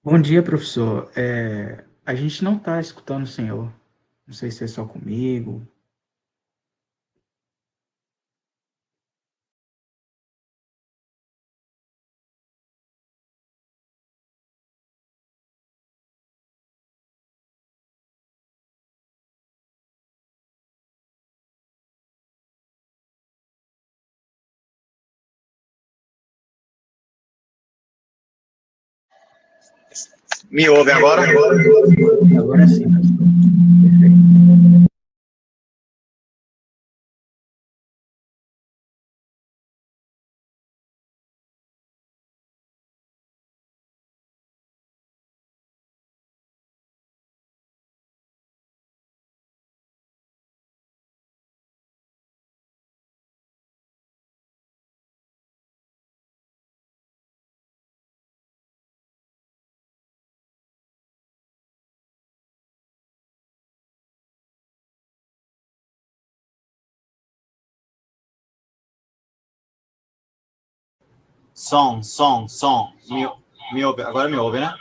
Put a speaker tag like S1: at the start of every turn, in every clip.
S1: Bom dia, professor. A gente não está escutando o senhor. Não sei se é só comigo.
S2: Me ouve agora?
S1: Agora sim, professor. Perfeito.
S3: Som. Me ouve. Agora me ouve, né?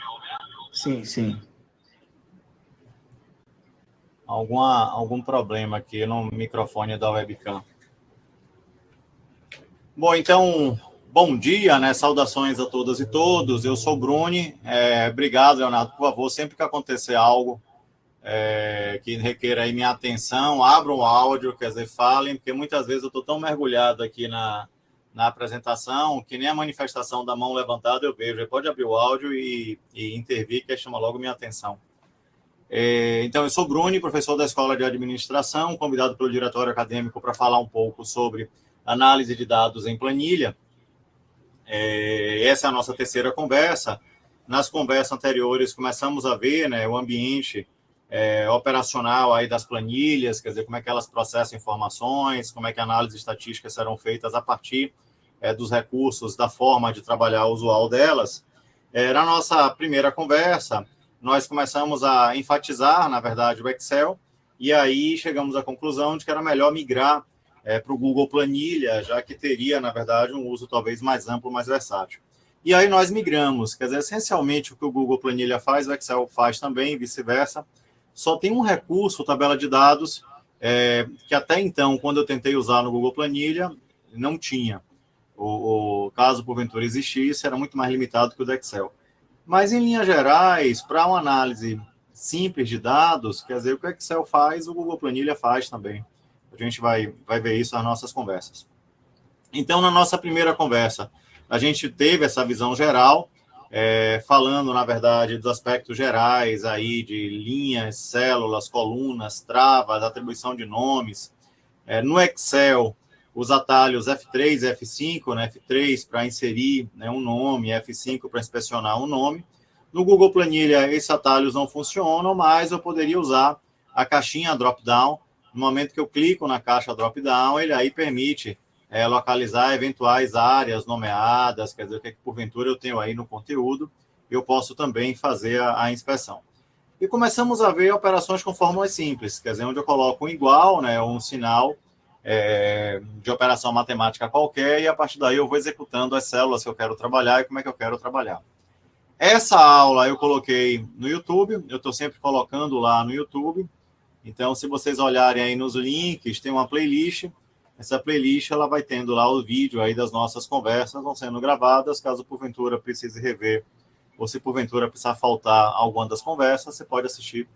S1: Sim, sim.
S3: Algum problema aqui no microfone da webcam. Bom, então, bom dia, né? Saudações a todas e todos. Eu sou o Bruni. Obrigado, Leonardo. Por favor, sempre que acontecer algo que requer aí minha atenção, abram o áudio, quer dizer, falem, porque muitas vezes eu estou tão mergulhado aqui na apresentação que nem a manifestação da mão levantada eu vejo. Aí pode abrir o áudio e intervir, que chama logo minha atenção. Então, eu sou Bruni, professor da Escola de Administração, convidado pelo Diretório Acadêmico para falar um pouco sobre análise de dados em planilha. Essa é a nossa terceira conversa. Nas conversas anteriores, começamos a ver, né, o ambiente operacional aí das planilhas, quer dizer, como é que elas processam informações, como é que análises estatísticas serão feitas a partir dos recursos, da forma de trabalhar usual delas. Na nossa primeira conversa, nós começamos a enfatizar, na verdade, o Excel, e aí chegamos à conclusão de que era melhor migrar para o Google Planilha, já que teria, na verdade, um uso talvez mais amplo, mais versátil. E aí nós migramos, quer dizer, essencialmente o que o Google Planilha faz, o Excel faz também, e vice-versa. Só tem um recurso, tabela de dados, que até então, quando eu tentei usar no Google Planilha, não tinha. O caso, porventura, existisse, era muito mais limitado que o do Excel. Mas, em linhas gerais, para uma análise simples de dados, quer dizer, o que o Excel faz, o Google Planilha faz também. A gente vai ver isso nas nossas conversas. Então, na nossa primeira conversa, a gente teve essa visão geral, falando, na verdade, dos aspectos gerais aí de linhas, células, colunas, travas, atribuição de nomes. No Excel, os atalhos F3 e F5, né? F3 para inserir, né, um nome, F5 para inspecionar um nome. No Google Planilha, esses atalhos não funcionam, mas eu poderia usar a caixinha drop-down. No momento que eu clico na caixa drop-down, ele aí permite localizar eventuais áreas nomeadas, quer dizer, o que porventura eu tenho aí no conteúdo, eu posso também fazer a inspeção. E começamos a ver operações com fórmulas simples, quer dizer, onde eu coloco um igual, né, um sinal de operação matemática qualquer, e a partir daí eu vou executando as células que eu quero trabalhar e como é que eu quero trabalhar. Essa aula eu coloquei no YouTube, eu estou sempre colocando lá no YouTube, então se vocês olharem aí nos links, tem uma playlist, essa playlist ela vai tendo lá o vídeo aí das nossas conversas, vão sendo gravadas, caso porventura precise rever, ou se porventura precisar faltar alguma das conversas, você pode assistir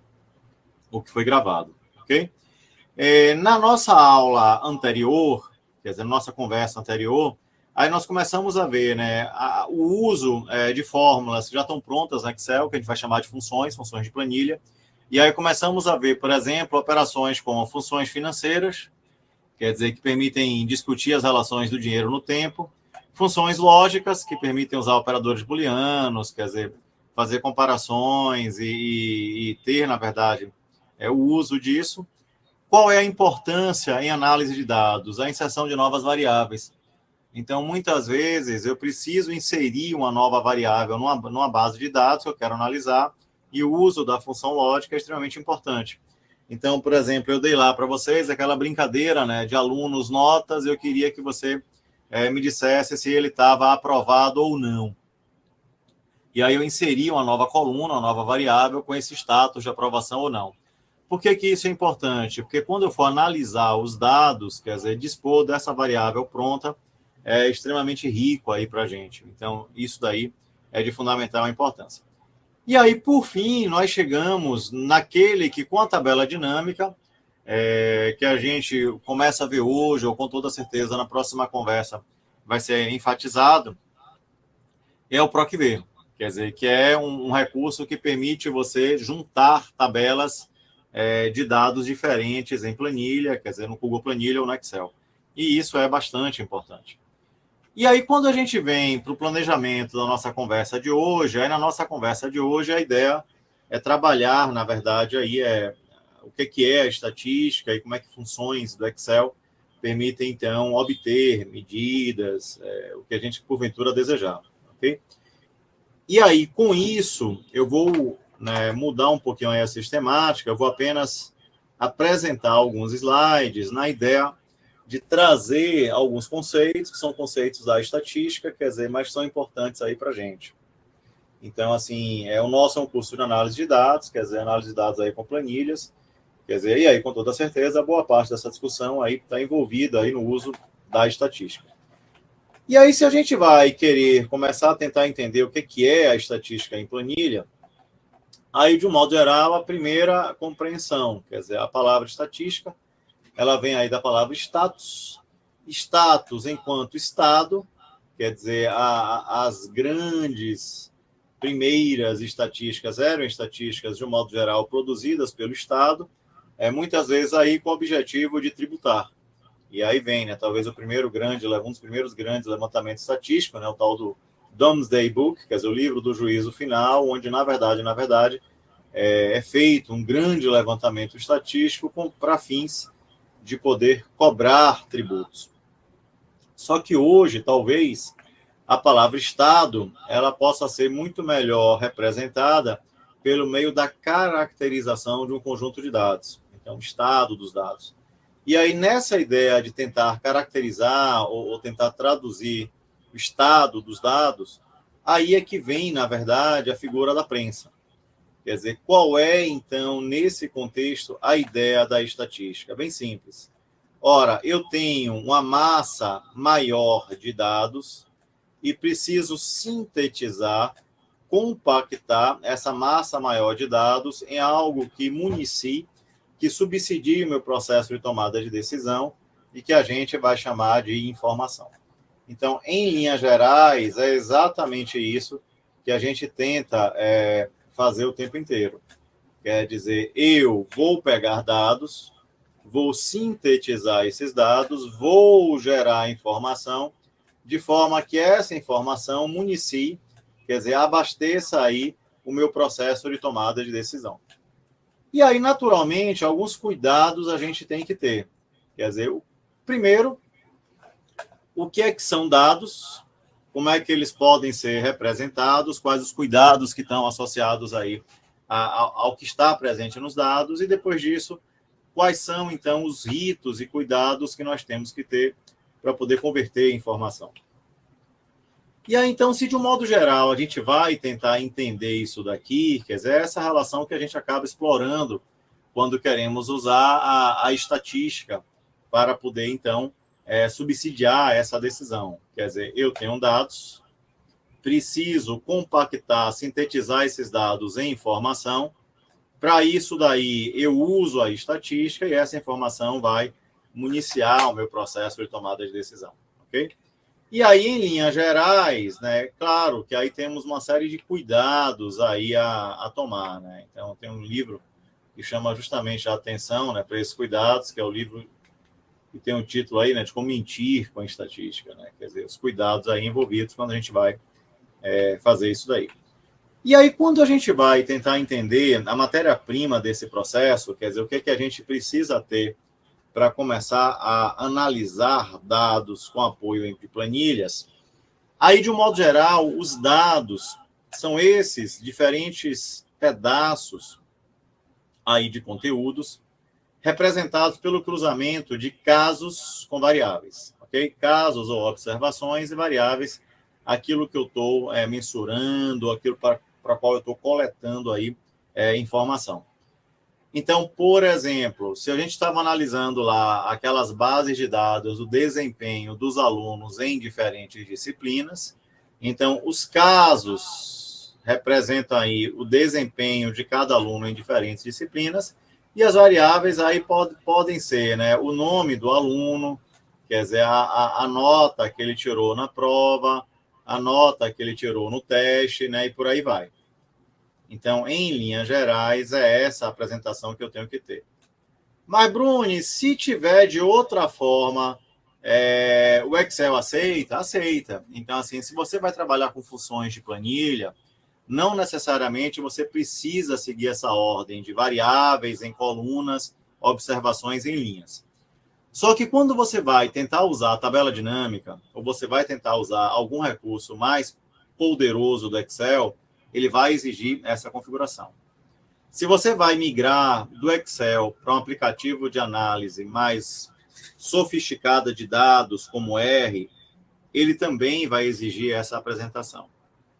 S3: o que foi gravado, ok? Na nossa aula anterior, quer dizer, na nossa conversa anterior, aí nós começamos a ver, né, o uso de fórmulas que já estão prontas no Excel, que a gente vai chamar de funções de planilha, e aí começamos a ver, por exemplo, operações como funções financeiras, quer dizer, que permitem discutir as relações do dinheiro no tempo, funções lógicas, que permitem usar operadores booleanos, quer dizer, fazer comparações e ter, na verdade, o uso disso. Qual é a importância em análise de dados? A inserção de novas variáveis. Então, muitas vezes, eu preciso inserir uma nova variável numa base de dados que eu quero analisar, e o uso da função lógica é extremamente importante. Então, por exemplo, eu dei lá para vocês aquela brincadeira, né, de alunos notas, eu queria que você me dissesse se ele estava aprovado ou não. E aí eu inseri uma nova coluna, uma nova variável com esse status de aprovação ou não. Por que que isso é importante? Porque quando eu for analisar os dados, quer dizer, dispor dessa variável pronta, é extremamente rico aí para a gente. Então, isso daí é de fundamental importância. E aí, por fim, nós chegamos naquele que, com a tabela dinâmica, que a gente começa a ver hoje, ou com toda certeza na próxima conversa vai ser enfatizado, é o PROC-V. Quer dizer, que é um recurso que permite você juntar tabelas de dados diferentes em planilha, quer dizer, no Google Planilha ou no Excel. E isso é bastante importante. E aí, quando a gente vem para o planejamento da nossa conversa de hoje, aí na nossa conversa de hoje, a ideia é trabalhar, na verdade, aí o que é a estatística e como é que funções do Excel permitem, então, obter medidas, o que a gente, porventura, desejar. Ok? E aí, com isso, eu vou mudar um pouquinho aí a sistemática, eu vou apenas apresentar alguns slides na ideia de trazer alguns conceitos, que são conceitos da estatística, quer dizer, mas são importantes aí para a gente. Então, assim, o nosso é um curso de análise de dados, quer dizer, análise de dados aí com planilhas, quer dizer, e aí, com toda certeza, boa parte dessa discussão aí está envolvida aí no uso da estatística. E aí, se a gente vai querer começar a tentar entender o que é a estatística em planilha, aí, de um modo geral, a primeira compreensão, quer dizer, a palavra estatística, ela vem aí da palavra status. Status enquanto estado, quer dizer, as grandes primeiras estatísticas eram estatísticas, de um modo geral, produzidas pelo Estado, muitas vezes aí com o objetivo de tributar. E aí vem, talvez um dos primeiros grandes levantamentos estatísticos, o tal do Domesday Book, quer dizer, o livro do juízo final, onde, na verdade, é feito um grande levantamento estatístico para fins de poder cobrar tributos. Só que hoje, talvez, a palavra Estado ela possa ser muito melhor representada pelo meio da caracterização de um conjunto de dados. Então, estado dos dados. E aí, nessa ideia de tentar caracterizar ou tentar traduzir o estado dos dados, aí é que vem, na verdade, a figura da prensa. Quer dizer, qual é, então, nesse contexto, a ideia da estatística? Bem simples. Ora, eu tenho uma massa maior de dados e preciso sintetizar, compactar essa massa maior de dados em algo que municie, que subsidie o meu processo de tomada de decisão e que a gente vai chamar de informação. Então, em linhas gerais, é exatamente isso que a gente tenta fazer o tempo inteiro. Quer dizer, eu vou pegar dados, vou sintetizar esses dados, vou gerar informação, de forma que essa informação municie, quer dizer, abasteça aí o meu processo de tomada de decisão. E aí, naturalmente, alguns cuidados a gente tem que ter. Quer dizer, primeiro, o que são dados, como é que eles podem ser representados, quais os cuidados que estão associados aí ao que está presente nos dados, e depois disso, quais são, então, os ritos e cuidados que nós temos que ter para poder converter informação. E aí, então, se de um modo geral a gente vai tentar entender isso daqui, quer dizer, essa relação que a gente acaba explorando quando queremos usar a estatística para poder, então, subsidiar essa decisão. Quer dizer, eu tenho dados, preciso compactar, sintetizar esses dados em informação. Para isso daí, eu uso a estatística e essa informação vai municiar o meu processo de tomada de decisão, ok? E aí, em linhas gerais, claro que aí temos uma série de cuidados aí a tomar, Então, tem um livro que chama justamente a atenção, para esses cuidados, que é o livro que tem um título aí, de como mentir com a estatística, Quer dizer, os cuidados aí envolvidos quando a gente vai fazer isso daí. E aí, quando a gente vai tentar entender a matéria-prima desse processo, quer dizer, o que a gente precisa ter para começar a analisar dados com apoio de planilhas, aí, de um modo geral, os dados são esses diferentes pedaços aí de conteúdos representados pelo cruzamento de casos com variáveis, ok? Casos ou observações e variáveis aquilo que eu estou mensurando, aquilo para qual eu estou coletando aí informação. Então, por exemplo, se a gente estava analisando lá aquelas bases de dados, o desempenho dos alunos em diferentes disciplinas, então os casos representam aí o desempenho de cada aluno em diferentes disciplinas, e as variáveis aí podem ser, né, o nome do aluno, quer dizer, a nota que ele tirou na prova, a nota que ele tirou no teste, né, e por aí vai. Então, em linhas gerais, é essa a apresentação que eu tenho que ter. Mas, Bruni, se tiver de outra forma, o Excel aceita? Aceita. Então, assim, se você vai trabalhar com funções de planilha, não necessariamente você precisa seguir essa ordem de variáveis em colunas, observações em linhas. Só que quando você vai tentar usar a tabela dinâmica, ou você vai tentar usar algum recurso mais poderoso do Excel, ele vai exigir essa configuração. Se você vai migrar do Excel para um aplicativo de análise mais sofisticada de dados, como R, ele também vai exigir essa apresentação.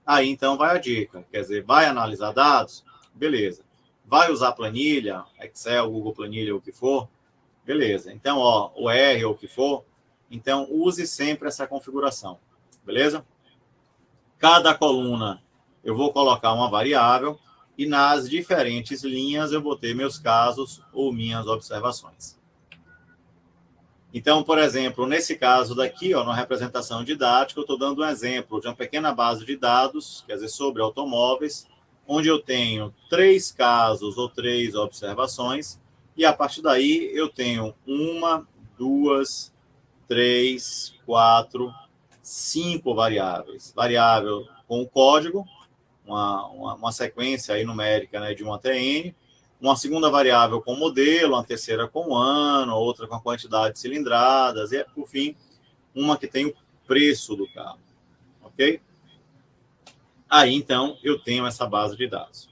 S3: Aí, então, vai a dica. Quer dizer, vai analisar dados? Beleza. Vai usar planilha, Excel, Google Planilha, o que for? Beleza. Então, o R ou o que for, então use sempre essa configuração. Beleza? Cada coluna eu vou colocar uma variável e nas diferentes linhas eu vou ter meus casos ou minhas observações. Então, por exemplo, nesse caso daqui, na representação didática, eu estou dando um exemplo de uma pequena base de dados, quer dizer, sobre automóveis, onde eu tenho 3 casos ou 3 observações, e a partir daí eu tenho 1, 2, 3, 4, 5 variáveis. Variável com o código, uma sequência aí numérica, né, de 1 até N, uma segunda variável com modelo, uma terceira com ano, outra com a quantidade de cilindradas, e, por fim, uma que tem o preço do carro. Ok? Aí, então, eu tenho essa base de dados.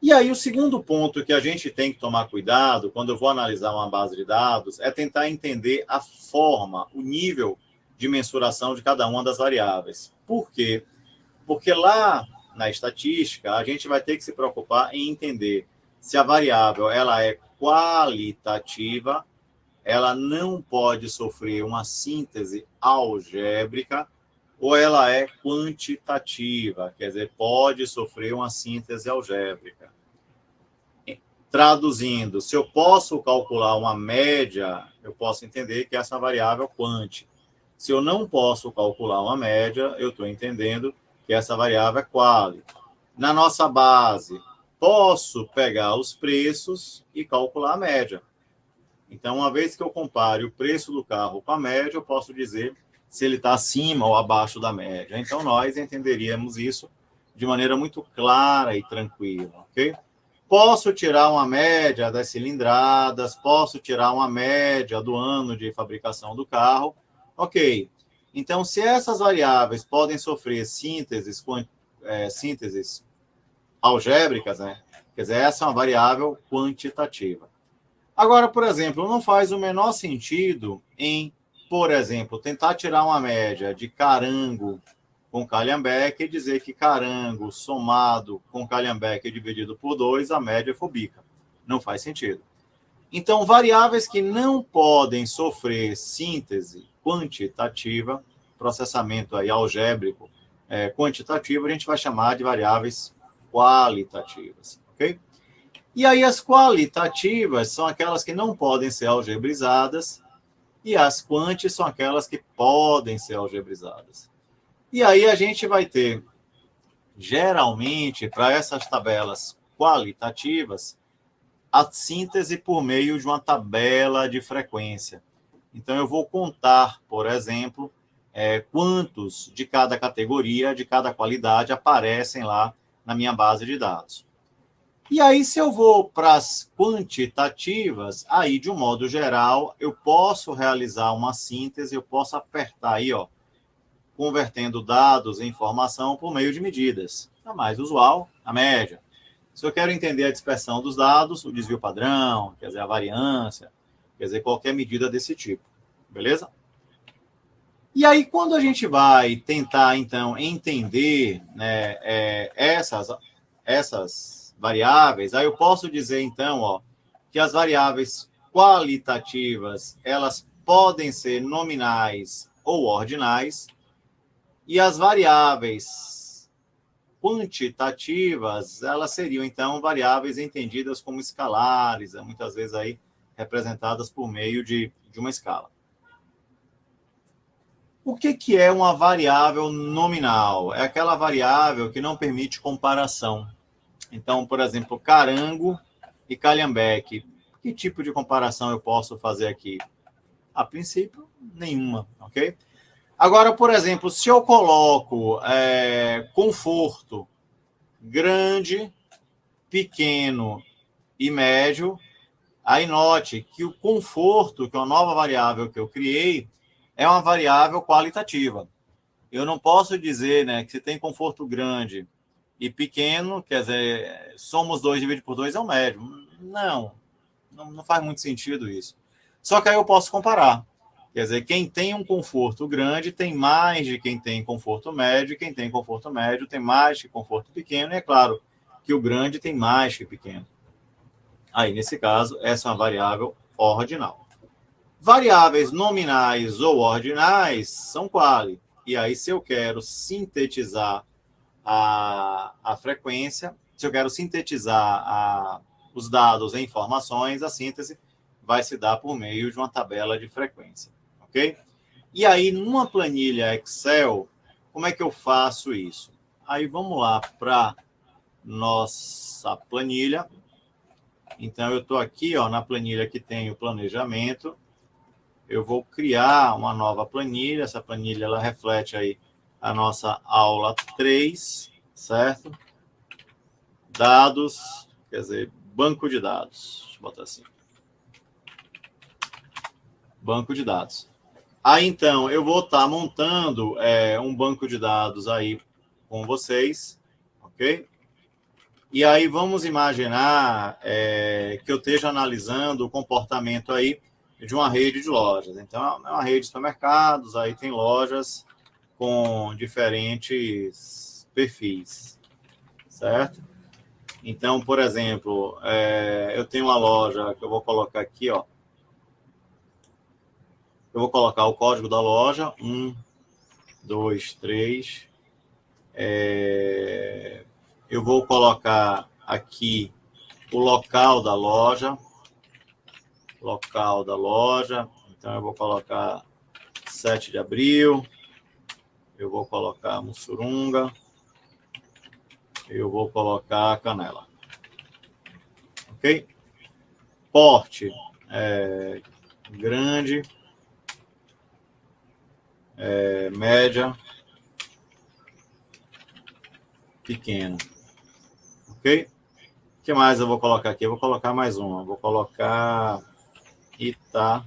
S3: E aí, o segundo ponto que a gente tem que tomar cuidado quando eu vou analisar uma base de dados é tentar entender a forma, o nível de mensuração de cada uma das variáveis. Por quê? Porque lá na estatística, a gente vai ter que se preocupar em entender se a variável ela é qualitativa, ela não pode sofrer uma síntese algébrica, ou ela é quantitativa, quer dizer, pode sofrer uma síntese algébrica. Traduzindo, se eu posso calcular uma média, eu posso entender que essa variável é quant. Se eu não posso calcular uma média, eu estou entendendo que essa variável é quali. Na nossa base, posso pegar os preços e calcular a média. Então, uma vez que eu compare o preço do carro com a média, eu posso dizer se ele está acima ou abaixo da média. Então, nós entenderíamos isso de maneira muito clara e tranquila, ok? Posso tirar uma média das cilindradas, posso tirar uma média do ano de fabricação do carro, ok. Então, se essas variáveis podem sofrer sínteses algébricas, né? Quer dizer, essa é uma variável quantitativa. Agora, por exemplo, não faz o menor sentido em, por exemplo, tentar tirar uma média de carango com calhambeque e dizer que carango somado com calhambeque dividido por 2, a média for bica. Não faz sentido. Então, variáveis que não podem sofrer síntese quantitativa, processamento aí algébrico quantitativo, a gente vai chamar de variáveis qualitativas, ok? E aí as qualitativas são aquelas que não podem ser algebrizadas e as quanti são aquelas que podem ser algebrizadas. E aí a gente vai ter, geralmente, para essas tabelas qualitativas, a síntese por meio de uma tabela de frequência. Então, eu vou contar, por exemplo, quantos de cada categoria, de cada qualidade, aparecem lá na minha base de dados. E aí, se eu vou para as quantitativas, aí, de um modo geral, eu posso realizar uma síntese, eu posso apertar aí, convertendo dados em informação por meio de medidas. A mais usual, a média. Se eu quero entender a dispersão dos dados, o desvio padrão, quer dizer, a variância, quer dizer, qualquer medida desse tipo. Beleza? E aí, quando a gente vai tentar, então, entender, né, essas variáveis, aí eu posso dizer, então, ó, que as variáveis qualitativas, elas podem ser nominais ou ordinais, e as variáveis quantitativas, elas seriam, então, variáveis entendidas como escalares, muitas vezes aí representadas por meio de uma escala. O que é uma variável nominal? É aquela variável que não permite comparação. Então, por exemplo, carango e calhambeque. Que tipo de comparação eu posso fazer aqui? A princípio, nenhuma, ok? Agora, por exemplo, se eu coloco conforto grande, pequeno e médio, aí note que o conforto, que é uma nova variável que eu criei, é uma variável qualitativa. Eu não posso dizer, né, que se tem conforto grande e pequeno, quer dizer, somos 2 dividido por 2 é o médio. Não faz muito sentido isso. Só que aí eu posso comparar. Quer dizer, quem tem um conforto grande tem mais de quem tem conforto médio, e quem tem conforto médio tem mais que conforto pequeno, e é claro que o grande tem mais que o pequeno. Aí, nesse caso, essa é uma variável ordinal. Variáveis nominais ou ordinais são quali. E aí, se eu quero sintetizar a frequência, se eu quero sintetizar os dados em informações, a síntese vai se dar por meio de uma tabela de frequência, ok? E aí, numa planilha Excel, como é que eu faço isso? Aí, vamos lá para nossa planilha. Então, eu estou aqui, ó, na planilha que tem o planejamento. Eu vou criar uma nova planilha. Essa planilha ela reflete aí a nossa aula 3, certo? Dados, quer dizer, banco de dados. Deixa eu botar assim. Banco de dados. Aí, então, eu vou estar montando um banco de dados aí com vocês, ok? E aí, vamos imaginar que eu esteja analisando o comportamento aí de uma rede de lojas. Então, é uma rede de supermercados, aí tem lojas com diferentes perfis, certo? Então, por exemplo, eu tenho uma loja que eu vou colocar aqui, ó. Eu vou colocar o código da loja, 1, 2, 3. Eu vou colocar aqui o local da loja. Então, eu vou colocar 7 de abril. Eu vou colocar Mussurunga. Eu vou colocar Canela. Ok? Porte grande, média, pequeno. Ok? O que mais eu vou colocar aqui? Eu vou colocar mais uma. Eu vou colocar Itapuã.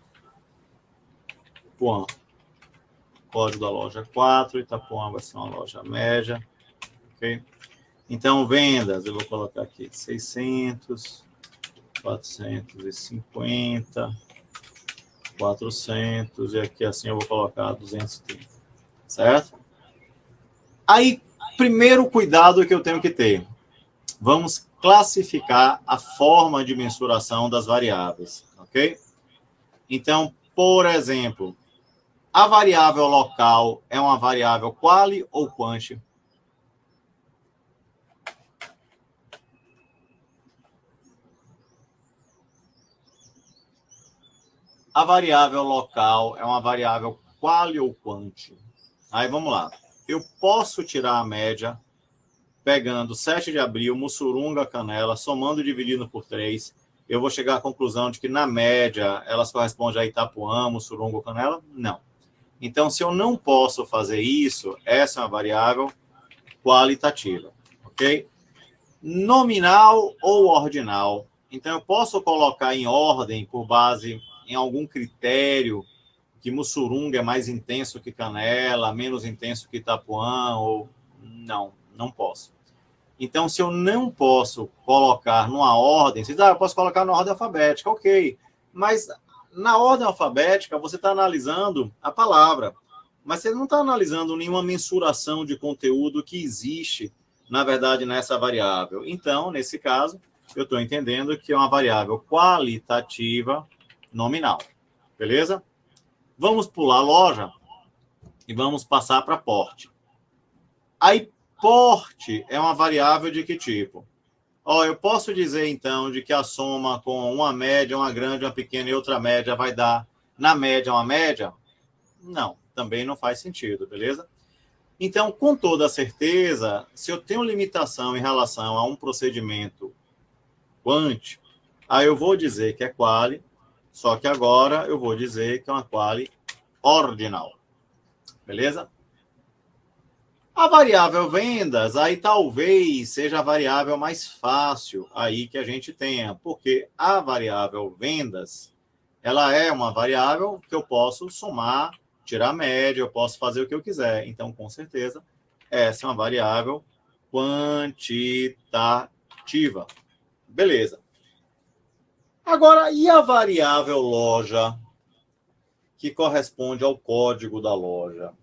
S3: Código da loja 4. Itapuã vai ser uma loja média. Ok? Então, vendas, eu vou colocar aqui 600, 450, 400, e aqui assim eu vou colocar 230, certo? Aí, primeiro cuidado que eu tenho que ter. Vamos classificar a forma de mensuração das variáveis, ok? Então, por exemplo, a variável local é uma variável quali ou quanti? A variável local é uma variável quali ou quanti? Aí, vamos lá. Eu posso tirar a média pegando 7 de abril, Mussurunga, Canela, somando e dividindo por 3. Eu vou chegar à conclusão de que, na média, elas correspondem a Itapuã, Mussurunga ou Canela? Não. Então, se eu não posso fazer isso, essa é uma variável qualitativa, ok? Nominal ou ordinal. Então, eu posso colocar em ordem por base em algum critério que Mussurunga é mais intenso que Canela, menos intenso que Itapuã, ou não posso. Então, se eu não posso colocar numa ordem, você diz, eu posso colocar na ordem alfabética, ok. Mas na ordem alfabética, você está analisando a palavra. mas você não está analisando nenhuma mensuração de conteúdo que existe, na verdade, nessa variável. Então, nesse caso, eu estou entendendo que é uma variável qualitativa nominal. Beleza? Vamos pular a loja e vamos passar para porte. Aí, porte é uma variável de que tipo? Eu posso dizer, então, de que a soma com uma média, uma grande, uma pequena e outra média vai dar, na média, uma média? Não, também não faz sentido, beleza? Então, com toda certeza, se eu tenho limitação em relação a um procedimento quant, aí eu vou dizer que é quali, só que agora eu vou dizer que é uma quali ordinal. Beleza? A variável vendas, aí talvez seja a variável mais fácil aí que a gente tenha, porque a variável vendas, ela é uma variável que eu posso somar, tirar a média, eu posso fazer o que eu quiser. Então, com certeza, essa é uma variável quantitativa. Beleza. Agora, e a variável loja, que corresponde ao código da loja?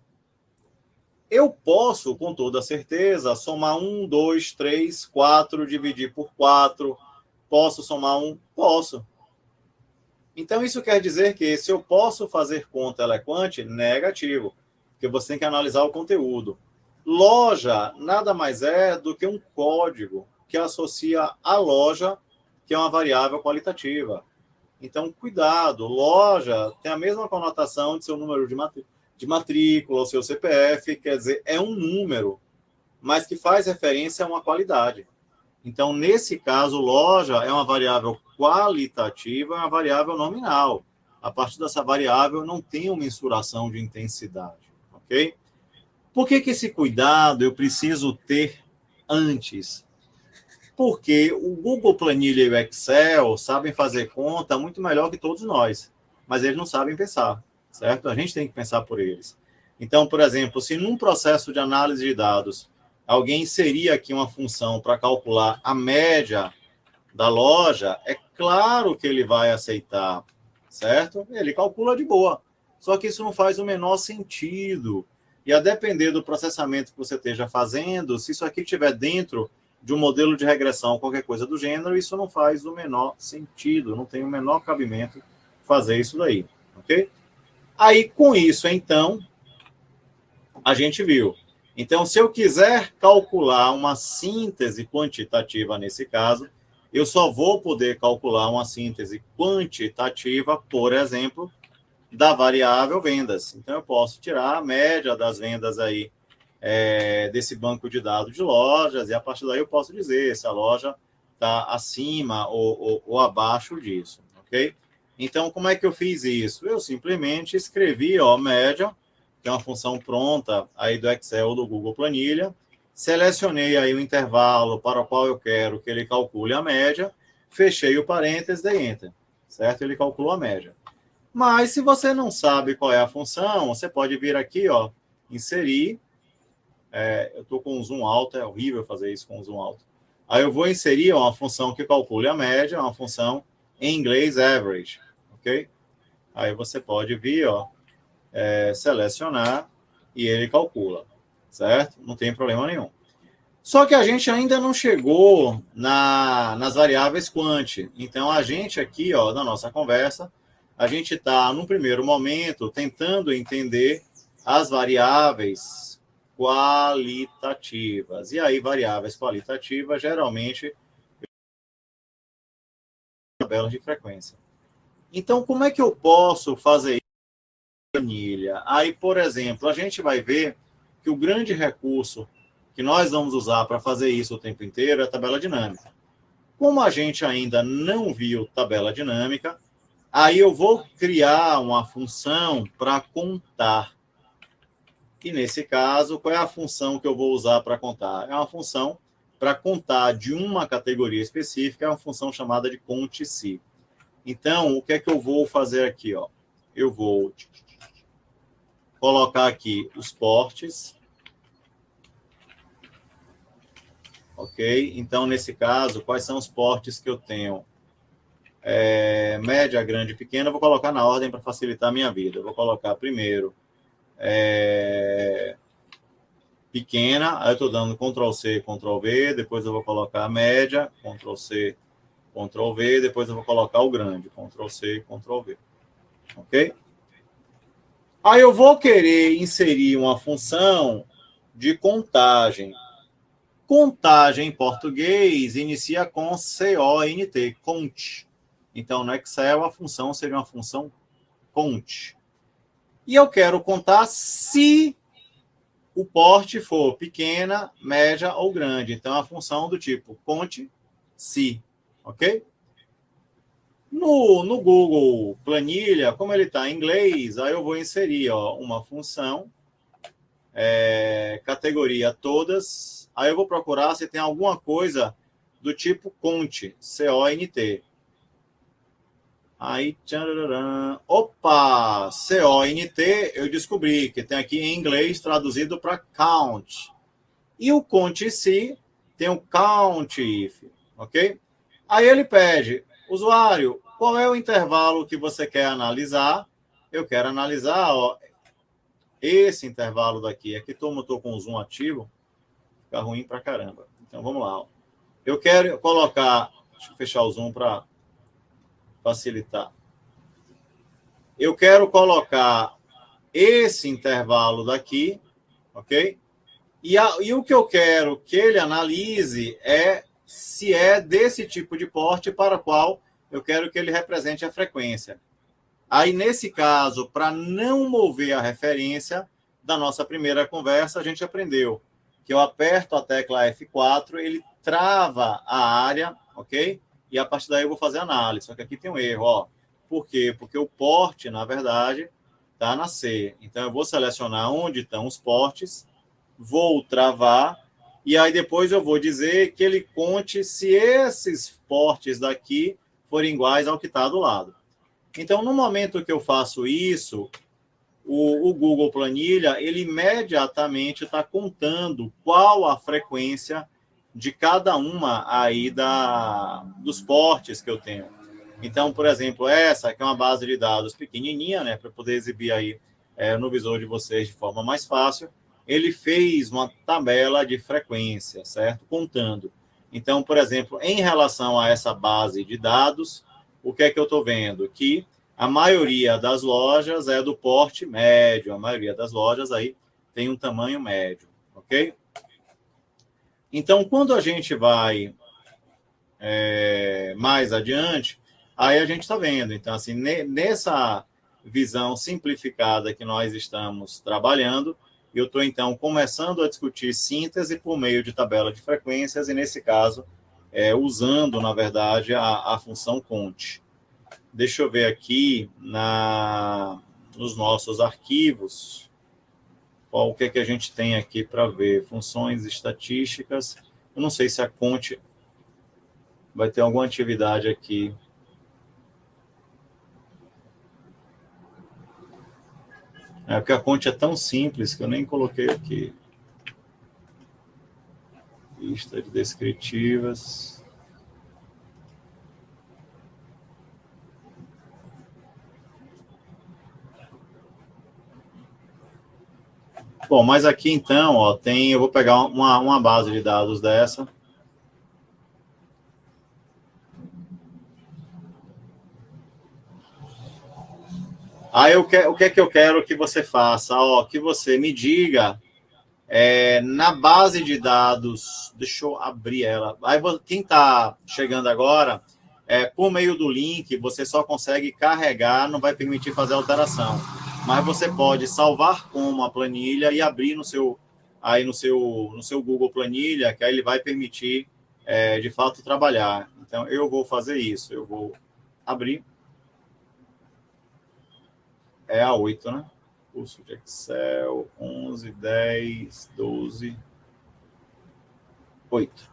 S3: Eu posso, com toda certeza, somar 1, 2, 3, 4, dividir por 4. Posso somar 1? Posso. Então, isso quer dizer que se eu posso fazer conta, ela é quant? Negativo, porque você tem que analisar o conteúdo. Loja nada mais é do que um código que associa a loja, que é uma variável qualitativa. Então, cuidado, loja tem a mesma conotação de seu número de matrícula, o seu CPF, quer dizer, é um número, mas que faz referência a uma qualidade. Então, nesse caso, loja é uma variável qualitativa, é uma variável nominal. A partir dessa variável, não tem uma mensuração de intensidade, ok? Por que esse cuidado eu preciso ter antes? Porque o Google Planilha e o Excel sabem fazer conta muito melhor que todos nós, mas eles não sabem pensar, certo? A gente tem que pensar por eles. Então, por exemplo, se num processo de análise de dados, alguém inserir aqui uma função para calcular a média da loja, é claro que ele vai aceitar, certo? Ele calcula de boa. Só que isso não faz o menor sentido. E a depender do processamento que você esteja fazendo, se isso aqui estiver dentro de um modelo de regressão, qualquer coisa do gênero, isso não faz o menor sentido, não tem o menor cabimento fazer isso daí, ok? Aí, com isso, então, a gente viu. Então, se eu quiser calcular uma síntese quantitativa nesse caso, eu só vou poder calcular uma síntese quantitativa, por exemplo, da variável vendas. Então, eu posso tirar a média das vendas aí desse banco de dados de lojas, e a partir daí eu posso dizer se a loja está acima ou abaixo disso, ok? Então, como é que eu fiz isso? Eu simplesmente escrevi, média, que é uma função pronta aí do Excel ou do Google Planilha, selecionei aí o intervalo para o qual eu quero que ele calcule a média, fechei o parênteses, dei Enter, certo? Ele calculou a média. Mas, se você não sabe qual é a função, você pode vir aqui, inserir. Eu estou com um zoom alto, é horrível fazer isso com um zoom alto. Aí eu vou inserir uma função que calcule a média, uma função em inglês average, ok? Aí você pode vir, selecionar e ele calcula, certo? Não tem problema nenhum. Só que a gente ainda não chegou nas variáveis quant. Então, a gente aqui, na nossa conversa, a gente está, no primeiro momento, tentando entender as variáveis qualitativas. E aí, variáveis qualitativas, geralmente, tabelas de frequência. Então, como é que eu posso fazer isso na planilha? Aí, por exemplo, a gente vai ver que o grande recurso que nós vamos usar para fazer isso o tempo inteiro é a tabela dinâmica. Como a gente ainda não viu tabela dinâmica, aí eu vou criar uma função para contar. E, nesse caso, qual é a função que eu vou usar para contar? É uma função para contar de uma categoria específica, é uma função chamada de conte-se. Então, o que é que eu vou fazer aqui? Eu vou colocar aqui os portes. Ok? Então, nesse caso, quais são os portes que eu tenho? Média, grande e pequena, eu vou colocar na ordem para facilitar a minha vida. Eu vou colocar primeiro pequena, aí eu estou dando Ctrl+C, Ctrl+V, depois eu vou colocar a média, Ctrl+C, Ctrl+V, depois eu vou colocar o grande, Ctrl+C, Ctrl+V. Ok? Aí eu vou querer inserir uma função de contagem. Contagem em português inicia com CONT, cont. Então, no Excel, a função seria uma função cont. E eu quero contar se o porte for pequena, média ou grande. Então, a função do tipo conte se, ok? No Google Planilha, como ele está em inglês, aí eu vou inserir uma função, categoria todas, aí eu vou procurar se tem alguma coisa do tipo cont, C-O-N-T. Aí, tcharam, opa, C-O-N-T, eu descobri que tem aqui em inglês traduzido para count. E o cont-se tem o count-if, ok? Aí ele pede, usuário, qual é o intervalo que você quer analisar? Eu quero analisar esse intervalo daqui. Aqui como eu estou com o zoom ativo, fica ruim pra caramba. Então vamos lá. Eu quero colocar, deixa eu fechar o zoom para facilitar. Eu quero colocar esse intervalo daqui, ok? E o que eu quero que ele analise é se é desse tipo de porte para o qual eu quero que ele represente a frequência. Aí, nesse caso, para não mover a referência da nossa primeira conversa, a gente aprendeu que eu aperto a tecla F4, ele trava a área, ok? E a partir daí eu vou fazer análise. Só que aqui tem um erro, ó. Por quê? Porque o porte, na verdade, está na C. Então, eu vou selecionar onde estão os portes, vou travar, e aí depois eu vou dizer que ele conte se esses portes daqui forem iguais ao que está do lado. Então, no momento que eu faço isso, o Google Planilha, ele imediatamente está contando qual a frequência de cada uma aí dos portes que eu tenho. Então, por exemplo, essa que é uma base de dados pequenininha, né, para poder exibir aí no visor de vocês de forma mais fácil, ele fez uma tabela de frequência, certo? Contando. Então, por exemplo, em relação a essa base de dados, o que é que eu estou vendo? Que a maioria das lojas é do porte médio, a maioria das lojas aí tem um tamanho médio, ok? Então, quando a gente vai mais adiante, aí a gente está vendo. Então, assim, nessa visão simplificada que nós estamos trabalhando, eu estou, então, começando a discutir síntese por meio de tabela de frequências, e, nesse caso, usando, na verdade, a função cont. Deixa eu ver aqui nos nossos arquivos o que é que a gente tem aqui para ver. Funções estatísticas. Eu não sei se a cont vai ter alguma atividade aqui. Porque a cont é tão simples que eu nem coloquei aqui. Lista de descritivas. Bom, mas aqui então, ó, eu vou pegar uma base de dados dessa. Aí o que é que eu quero que você faça? Ó, que você me diga na base de dados. Deixa eu abrir ela. Aí quem está chegando agora, por meio do link, você só consegue carregar, não vai permitir fazer alteração. Mas você pode salvar como a planilha e abrir no seu Google Planilha, que aí ele vai permitir, de fato, trabalhar. Então, eu vou fazer isso. Eu vou abrir. É a 8, né? Curso de Excel, 11, 10, 12, 8.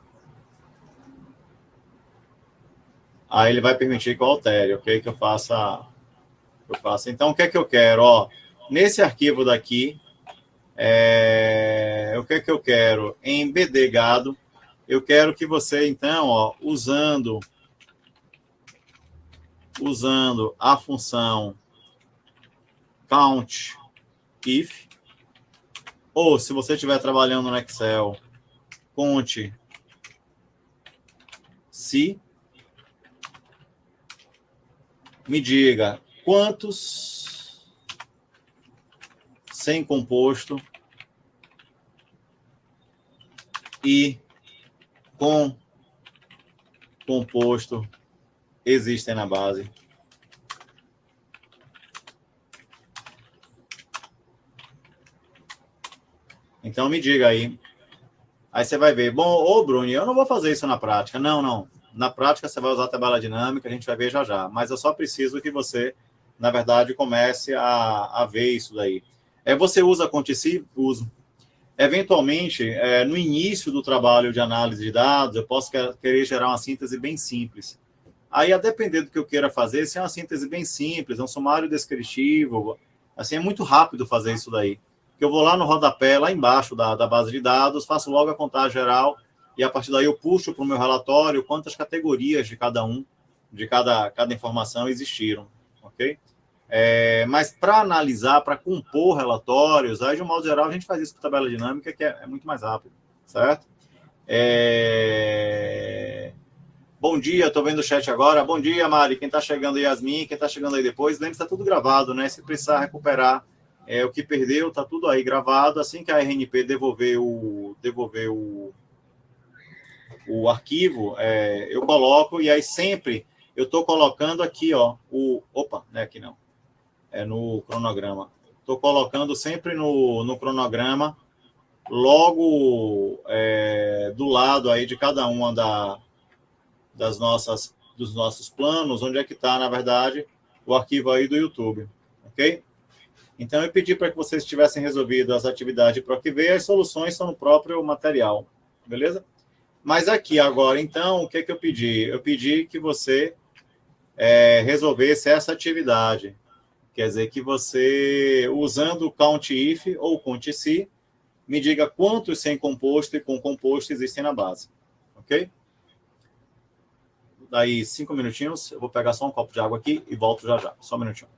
S3: Aí ele vai permitir que eu altere, ok? Que eu faça. Então, o que é que eu quero? Ó, nesse arquivo daqui, o que é que eu quero? Em BD Gado, eu quero que você, então, ó, usando a função count if, Ou, se você estiver trabalhando no Excel, conte se, me diga quantos sem composto e com composto existem na base. Então me diga aí. Aí você vai ver, bom, ô Bruno, eu não vou fazer isso na prática. Não, não. Na prática você vai usar a tabela dinâmica, a gente vai ver já já. Mas eu só preciso que você, na verdade, comece a ver isso daí. Você usa a Contici? Uso. Eventualmente, no início do trabalho de análise de dados, eu posso querer gerar uma síntese bem simples. Aí, a depender do que eu queira fazer, se é uma síntese bem simples, é um sumário descritivo, assim, é muito rápido fazer isso daí. Eu vou lá no rodapé, lá embaixo da base de dados, faço logo a contagem geral, e a partir daí eu puxo para o meu relatório quantas categorias de cada de cada informação existiram, ok? Mas para analisar, para compor relatórios, aí de um modo geral a gente faz isso com tabela dinâmica, que é muito mais rápido, certo? Bom dia, estou vendo o chat agora. Bom dia, Mari. Quem está chegando, Yasmin, quem está chegando aí depois, lembre-se, está tudo gravado, né? Se precisar recuperar o que perdeu, está tudo aí gravado. Assim que a RNP devolver o arquivo, eu coloco, e aí sempre eu estou colocando aqui, ó, opa, não é aqui não, é no cronograma. Estou colocando sempre no cronograma, logo do lado aí de cada uma dos nossos planos, onde é que está, na verdade, o arquivo aí do YouTube, ok? Então, eu pedi para que vocês tivessem resolvido as atividades de PROC-V, as soluções são no próprio material, beleza? Mas aqui agora, então, o que é que eu pedi? Eu pedi que você resolvesse essa atividade. Quer dizer, que você, usando o COUNT-IF ou COUNT-SE, me diga quantos sem composto e com composto existem na base, ok? Daí 5 minutinhos, eu vou pegar só um copo de água aqui e volto já já. Só um minutinho.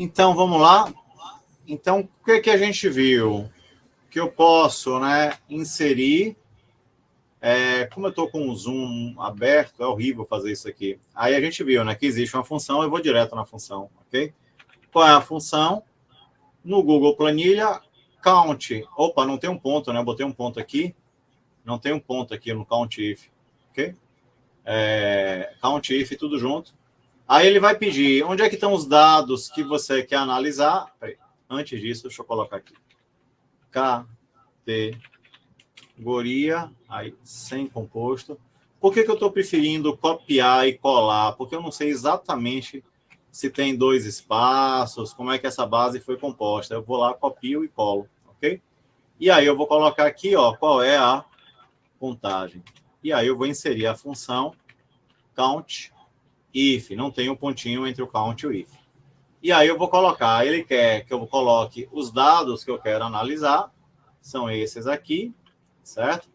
S3: Então, vamos lá. Então, o que a gente viu? Que eu posso, né, inserir... como eu estou com o Zoom aberto, é horrível fazer isso aqui. Aí a gente viu, né, que existe uma função, eu vou direto na função, ok? Qual é a função? No Google Planilha, count. Opa, não tem um ponto, né? Eu botei um ponto aqui. Não tem um ponto aqui no count if, ok? Count if, tudo junto. Aí ele vai pedir, onde é que estão os dados que você quer analisar? Peraí, antes disso, deixa eu colocar aqui. Categoria, aí, sem composto. Por que eu estou preferindo copiar e colar? Porque eu não sei exatamente se tem 2 espaços, como é que essa base foi composta. Eu vou lá, copio e colo, ok? E aí eu vou colocar aqui, ó, qual é a contagem. E aí eu vou inserir a função count if. Não tem um pontinho entre o count e o if. E aí eu vou colocar, ele quer que eu coloque os dados que eu quero analisar, são esses aqui, certo?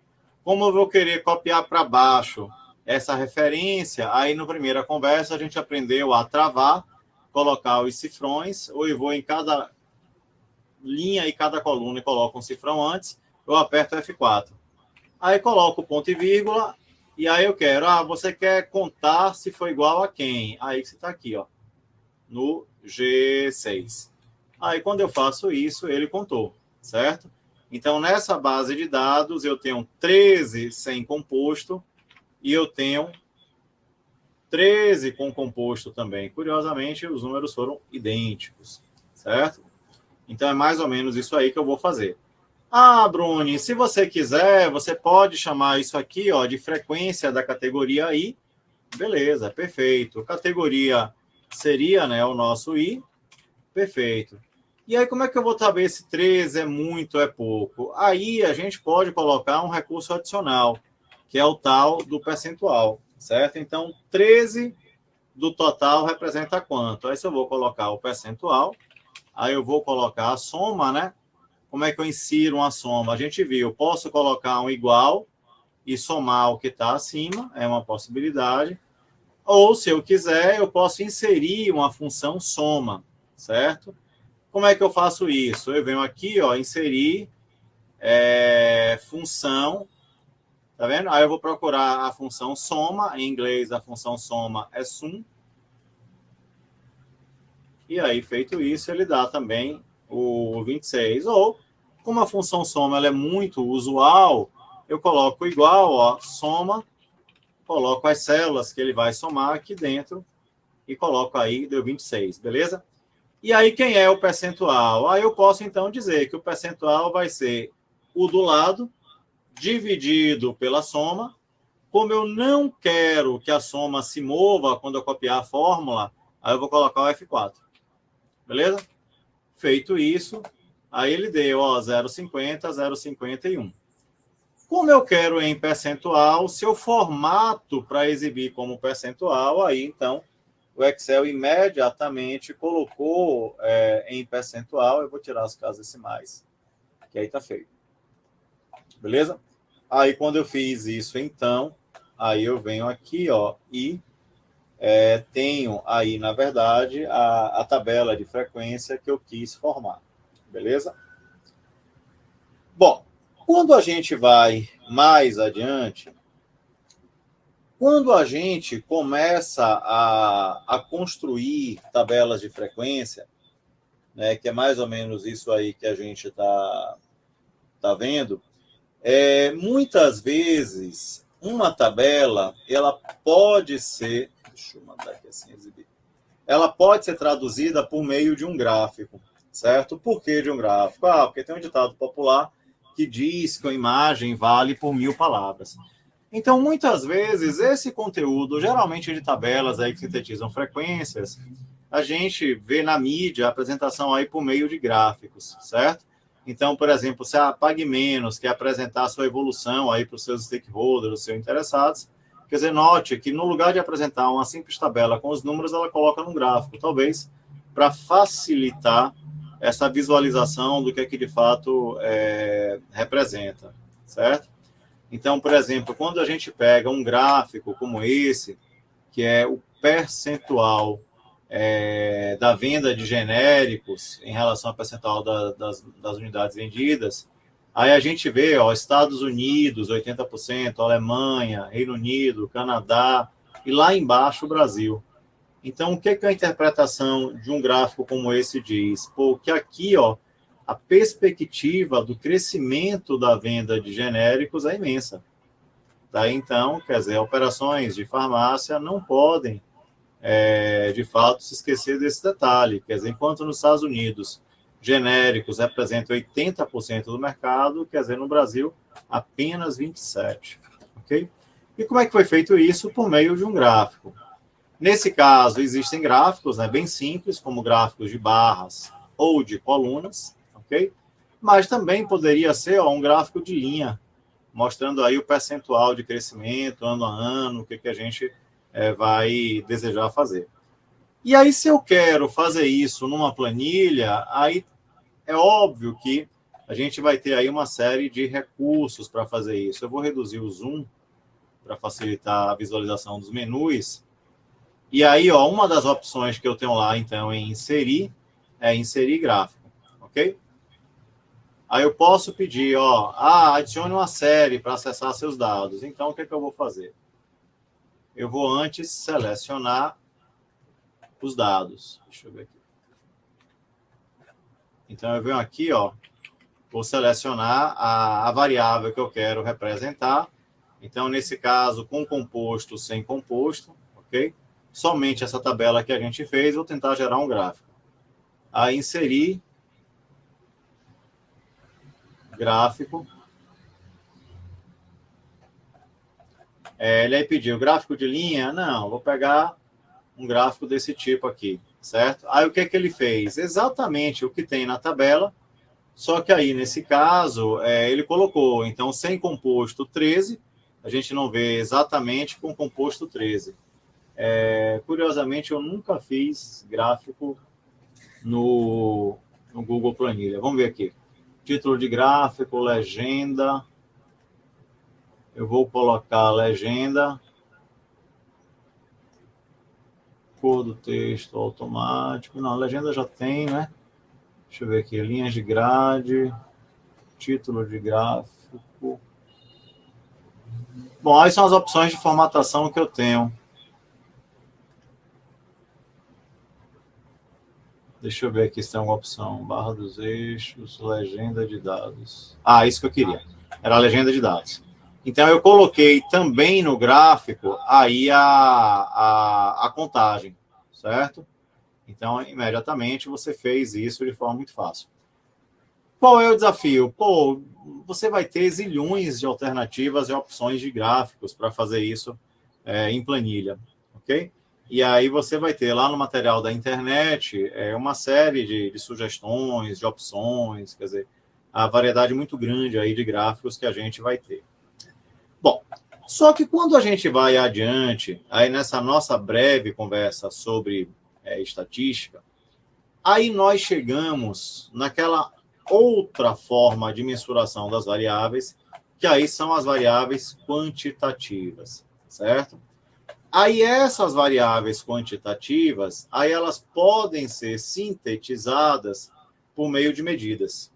S3: Como eu vou querer copiar para baixo essa referência, aí na primeira conversa a gente aprendeu a travar, colocar os cifrões, ou eu vou em cada linha e cada coluna e coloco um cifrão antes, eu aperto F4. Aí coloco ponto e vírgula, e aí eu quero, você quer contar se foi igual a quem? Aí você está aqui, ó, no G6. Aí quando eu faço isso, ele contou, certo? Então, nessa base de dados, eu tenho 13 sem composto e eu tenho 13 com composto também. Curiosamente, os números foram idênticos, certo? Então, é mais ou menos isso aí que eu vou fazer. Bruni, se você quiser, você pode chamar isso aqui, ó, de frequência da categoria I. Beleza, perfeito. Categoria seria, né, o nosso I. Perfeito. E aí, como é que eu vou saber se 13 é muito ou é pouco? Aí a gente pode colocar um recurso adicional, que é o tal do percentual, certo? Então, 13 do total representa quanto? Aí, se eu vou colocar o percentual, aí eu vou colocar a soma, né? Como é que eu insiro uma soma? A gente viu, eu posso colocar um igual e somar o que está acima, é uma possibilidade. Ou, se eu quiser, eu posso inserir uma função soma, certo? Como é que eu faço isso? Eu venho aqui, ó, inserir função, tá vendo? Aí eu vou procurar a função soma, em inglês a função soma é sum. E aí, feito isso, ele dá também o 26. Ou, como a função soma ela é muito usual, eu coloco igual, ó, soma, coloco as células que ele vai somar aqui dentro e coloco aí, deu 26, beleza? E aí, quem é o percentual? Aí eu posso, então, dizer que o percentual vai ser o do lado dividido pela soma. Como eu não quero que a soma se mova quando eu copiar a fórmula, aí eu vou colocar o F4. Beleza? Feito isso, aí ele deu 0,50, 0,51. Como eu quero em percentual, se eu formato para exibir como percentual, aí, então, o Excel imediatamente colocou em percentual. Eu vou tirar as casas decimais, que aí está feio. Beleza? Aí, quando eu fiz isso, então, aí eu venho aqui, ó, e tenho aí, na verdade, a tabela de frequência que eu quis formar. Beleza? Bom, quando a gente vai mais adiante, quando a gente começa a construir tabelas de frequência, né, que é mais ou menos isso aí que a gente está vendo, muitas vezes uma tabela ela pode ser, deixa eu mandar aqui assim exibir, ela pode ser traduzida por meio de um gráfico, certo? Por que de um gráfico? Porque tem um ditado popular que diz que a imagem vale por 1000 palavras. Então, muitas vezes, esse conteúdo, geralmente de tabelas aí que sintetizam frequências, a gente vê na mídia a apresentação aí por meio de gráficos, certo? Então, por exemplo, se a Pague Menos quer apresentar a sua evolução aí para os seus stakeholders, os seus interessados, quer dizer, note que no lugar de apresentar uma simples tabela com os números, ela coloca num gráfico, talvez para facilitar essa visualização do que de fato representa, certo? Então, por exemplo, quando a gente pega um gráfico como esse, que é o percentual da venda de genéricos em relação ao percentual das unidades vendidas, aí a gente vê, ó, Estados Unidos, 80%, Alemanha, Reino Unido, Canadá, e lá embaixo o Brasil. Então, o que a interpretação de um gráfico como esse diz? Pô, que aqui, ó, a perspectiva do crescimento da venda de genéricos é imensa. Tá? Então, quer dizer, operações de farmácia não podem, de fato, se esquecer desse detalhe. Quer dizer, enquanto nos Estados Unidos genéricos representam 80% do mercado, quer dizer, no Brasil, apenas 27%. Ok? E como é que foi feito isso? Por meio de um gráfico. Nesse caso, existem gráficos, né, bem simples, como gráficos de barras ou de colunas, ok? Mas também poderia ser, ó, um gráfico de linha, mostrando aí o percentual de crescimento ano a ano, o que a gente vai desejar fazer. E aí, se eu quero fazer isso numa planilha, aí é óbvio que a gente vai ter aí uma série de recursos para fazer isso. Eu vou reduzir o zoom para facilitar a visualização dos menus. E aí, ó, uma das opções que eu tenho lá, então, em inserir, é inserir gráfico, ok? Aí eu posso pedir, ó, adicione uma série para acessar seus dados. Então, o que eu vou fazer? Eu vou antes selecionar os dados. Deixa eu ver aqui. Então, eu venho aqui, ó, vou selecionar a variável que eu quero representar. Então, nesse caso, com composto, sem composto, ok? Somente essa tabela que a gente fez, vou tentar gerar um gráfico. Aí, inserir gráfico. Ele aí pediu gráfico de linha? Não, vou pegar um gráfico desse tipo aqui, certo? Aí, o que ele fez? Exatamente o que tem na tabela, só que aí, nesse caso, ele colocou, então, sem composto 13, a gente não vê exatamente com composto 13. Curiosamente, eu nunca fiz gráfico no Google Planilha. Vamos ver aqui. Título de gráfico, legenda. Eu vou colocar legenda. Cor do texto automático. Não, a legenda já tem, né? Deixa eu ver aqui. Linhas de grade. Título de gráfico. Bom, aí são as opções de formatação que eu tenho. Deixa eu ver aqui se tem uma opção. Barra dos eixos, legenda de dados. Isso que eu queria. Era a legenda de dados. Então, eu coloquei também no gráfico aí a contagem, certo? Então, imediatamente, você fez isso de forma muito fácil. Qual é o desafio? Pô, você vai ter zilhões de alternativas e opções de gráficos para fazer isso em planilha, ok? E aí você vai ter lá no material da internet uma série de sugestões, de opções, quer dizer, a variedade muito grande aí de gráficos que a gente vai ter. Bom, só que quando a gente vai adiante, aí nessa nossa breve conversa sobre estatística, aí nós chegamos naquela outra forma de mensuração das variáveis, que aí são as variáveis quantitativas, certo? Aí essas variáveis quantitativas, aí elas podem ser sintetizadas por meio de medidas.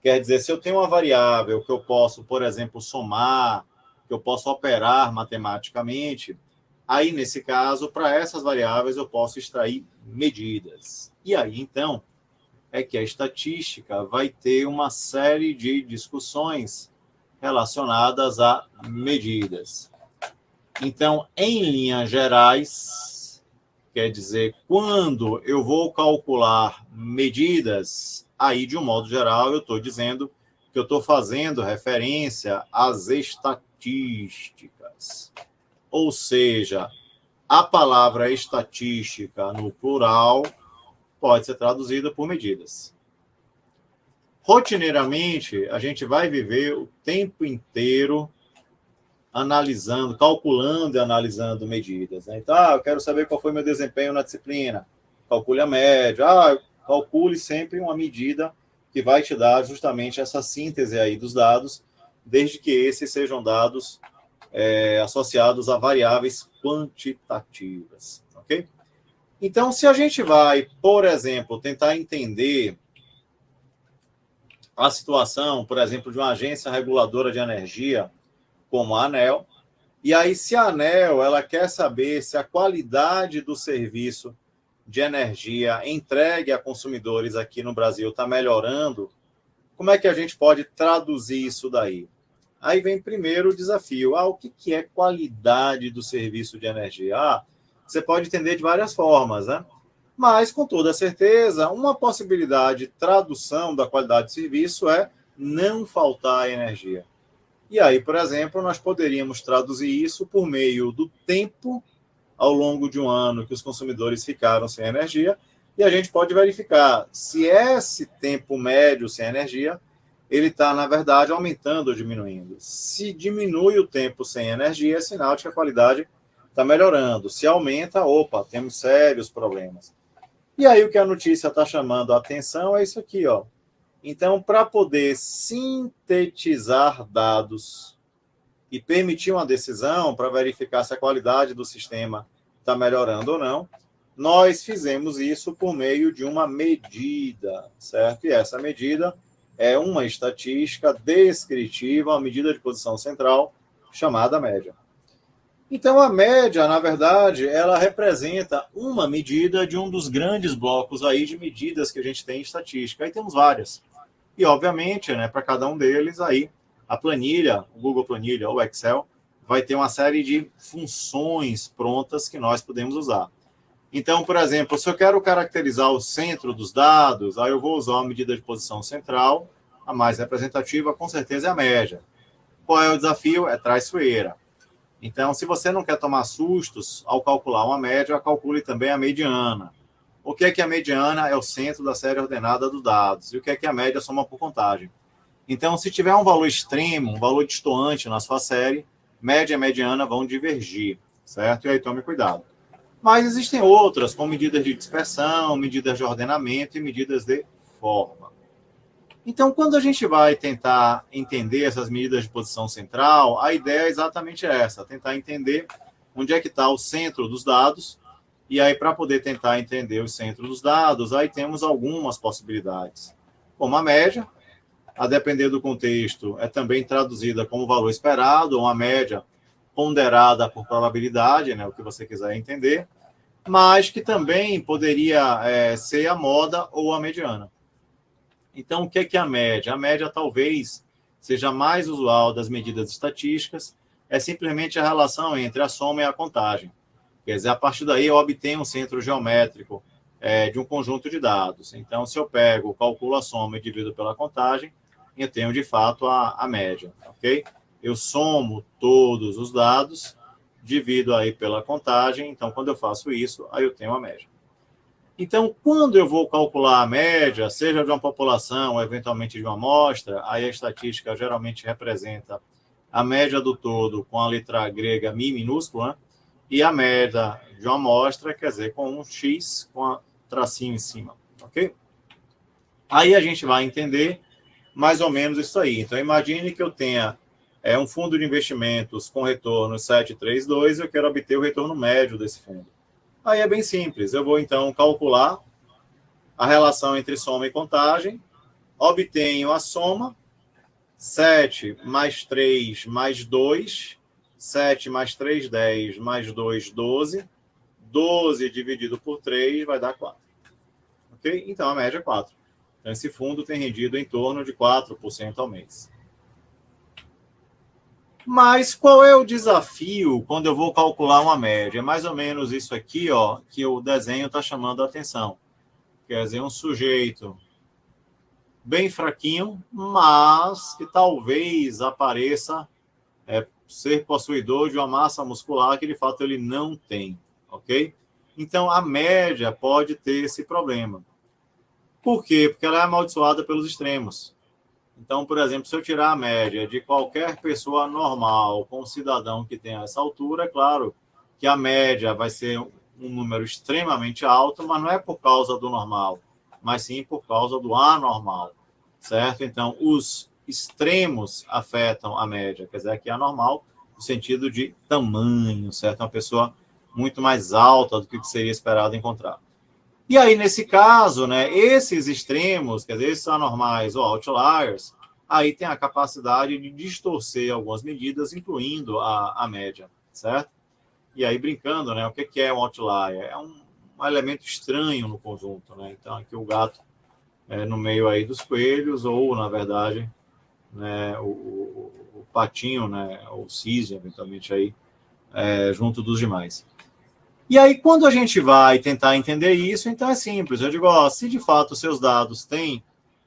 S3: Quer dizer, se eu tenho uma variável que eu posso, por exemplo, somar, que eu posso operar matematicamente, aí, nesse caso, para essas variáveis eu posso extrair medidas. E aí, então, é que a estatística vai ter uma série de discussões relacionadas a medidas. Então, em linhas gerais, quer dizer, quando eu vou calcular medidas, aí, de um modo geral, eu estou dizendo que eu estou fazendo referência às estatísticas. Ou seja, a palavra estatística no plural pode ser traduzida por medidas. Rotineiramente, a gente vai viver o tempo inteiro analisando, calculando e analisando medidas. Né? Então, eu quero saber qual foi meu desempenho na disciplina. Calcule a média. Calcule sempre uma medida que vai te dar justamente essa síntese aí dos dados, desde que esses sejam dados associados a variáveis quantitativas. Ok? Então, se a gente vai, por exemplo, tentar entender a situação, por exemplo, de uma agência reguladora de energia, como a ANEEL, e aí se a ANEEL ela quer saber se a qualidade do serviço de energia entregue a consumidores aqui no Brasil está melhorando, como é que a gente pode traduzir isso daí? Aí vem primeiro o desafio. O que é qualidade do serviço de energia? Você pode entender de várias formas, né? Mas, com toda certeza, uma possibilidade de tradução da qualidade de serviço é não faltar energia. E aí, por exemplo, nós poderíamos traduzir isso por meio do tempo ao longo de um ano que os consumidores ficaram sem energia, e a gente pode verificar se esse tempo médio sem energia, ele está, na verdade, aumentando ou diminuindo. Se diminui o tempo sem energia, é sinal de que a qualidade está melhorando. Se aumenta, opa, temos sérios problemas. E aí o que a notícia está chamando a atenção é isso aqui, ó. Então, para poder sintetizar dados e permitir uma decisão para verificar se a qualidade do sistema está melhorando ou não, nós fizemos isso por meio de uma medida, certo? E essa medida é uma estatística descritiva, uma medida de posição central chamada média. Então, a média, na verdade, ela representa uma medida de um dos grandes blocos aí de medidas que a gente tem em estatística. Aí temos várias. E, obviamente, né, para cada um deles, aí a planilha, o Google Planilha ou o Excel, vai ter uma série de funções prontas que nós podemos usar. Então, por exemplo, se eu quero caracterizar o centro dos dados, aí eu vou usar uma medida de posição central, a mais representativa, com certeza, é a média. Qual é o desafio? É traiçoeira. Então, se você não quer tomar sustos ao calcular uma média, calcule também a mediana. O que é a mediana? É o centro da série ordenada dos dados. E o que é a média? Soma por contagem. Então, se tiver um valor extremo, um valor destoante na sua série, média e mediana vão divergir, certo? E aí tome cuidado. Mas existem outras, com medidas de dispersão, medidas de ordenamento e medidas de forma. Então, quando a gente vai tentar entender essas medidas de posição central, a ideia é exatamente essa, tentar entender onde é que está o centro dos dados, e aí, para poder tentar entender o centro dos dados, aí temos algumas possibilidades. Como a média, a depender do contexto, é também traduzida como valor esperado, ou uma média ponderada por probabilidade, né, o que você quiser entender, mas que também poderia ser a moda ou a mediana. Então, o que é a média? A média talvez seja mais usual das medidas estatísticas, é simplesmente a relação entre a soma e a contagem. Quer dizer, a partir daí eu obtenho um centro geométrico de um conjunto de dados. Então, se eu pego, calculo a soma e divido pela contagem, eu tenho, de fato, a média, ok? Eu somo todos os dados, divido aí pela contagem, então, quando eu faço isso, aí eu tenho a média. Então, quando eu vou calcular a média, seja de uma população ou eventualmente de uma amostra, aí a estatística geralmente representa a média do todo com a letra grega mi minúscula, né? E a média de uma amostra, quer dizer, com um X com a tracinho em cima, ok? Aí a gente vai entender mais ou menos isso aí. Então, imagine que eu tenha um fundo de investimentos com retorno 7,32 e eu quero obter o retorno médio desse fundo. Aí é bem simples. Eu vou, então, calcular a relação entre soma e contagem, obtenho a soma, 7 mais 3 mais 2, 7 mais 3, 10, mais 2, 12. 12 dividido por 3 vai dar 4. Ok? Então, a média é 4. Então, esse fundo tem rendido em torno de 4% ao mês. Mas qual é o desafio quando eu vou calcular uma média? É mais ou menos isso aqui, ó, que o desenho está chamando a atenção. Quer dizer, um sujeito bem fraquinho, mas que talvez apareça ser possuidor de uma massa muscular que, de fato, ele não tem, ok? Então, a média pode ter esse problema. Por quê? Porque ela é amaldiçoada pelos extremos. Então, por exemplo, se eu tirar a média de qualquer pessoa normal com um cidadão que tenha essa altura, é claro que a média vai ser um número extremamente alto, mas não é por causa do normal, mas sim por causa do anormal, certo? Então, os extremos afetam a média, quer dizer, aqui é anormal no sentido de tamanho, certo? Uma pessoa muito mais alta do que seria esperado encontrar. E aí, nesse caso, né, esses extremos, quer dizer, esses anormais ou outliers, aí tem a capacidade de distorcer algumas medidas, incluindo a média, certo? E aí, brincando, né, o que é um outlier? É um elemento estranho no conjunto, né? Então, aqui o gato no meio aí dos coelhos, ou, na verdade, né, o patinho, né, o cisne, eventualmente, aí, junto dos demais. E aí, quando a gente vai tentar entender isso, então é simples. Eu digo, se de fato os seus dados têm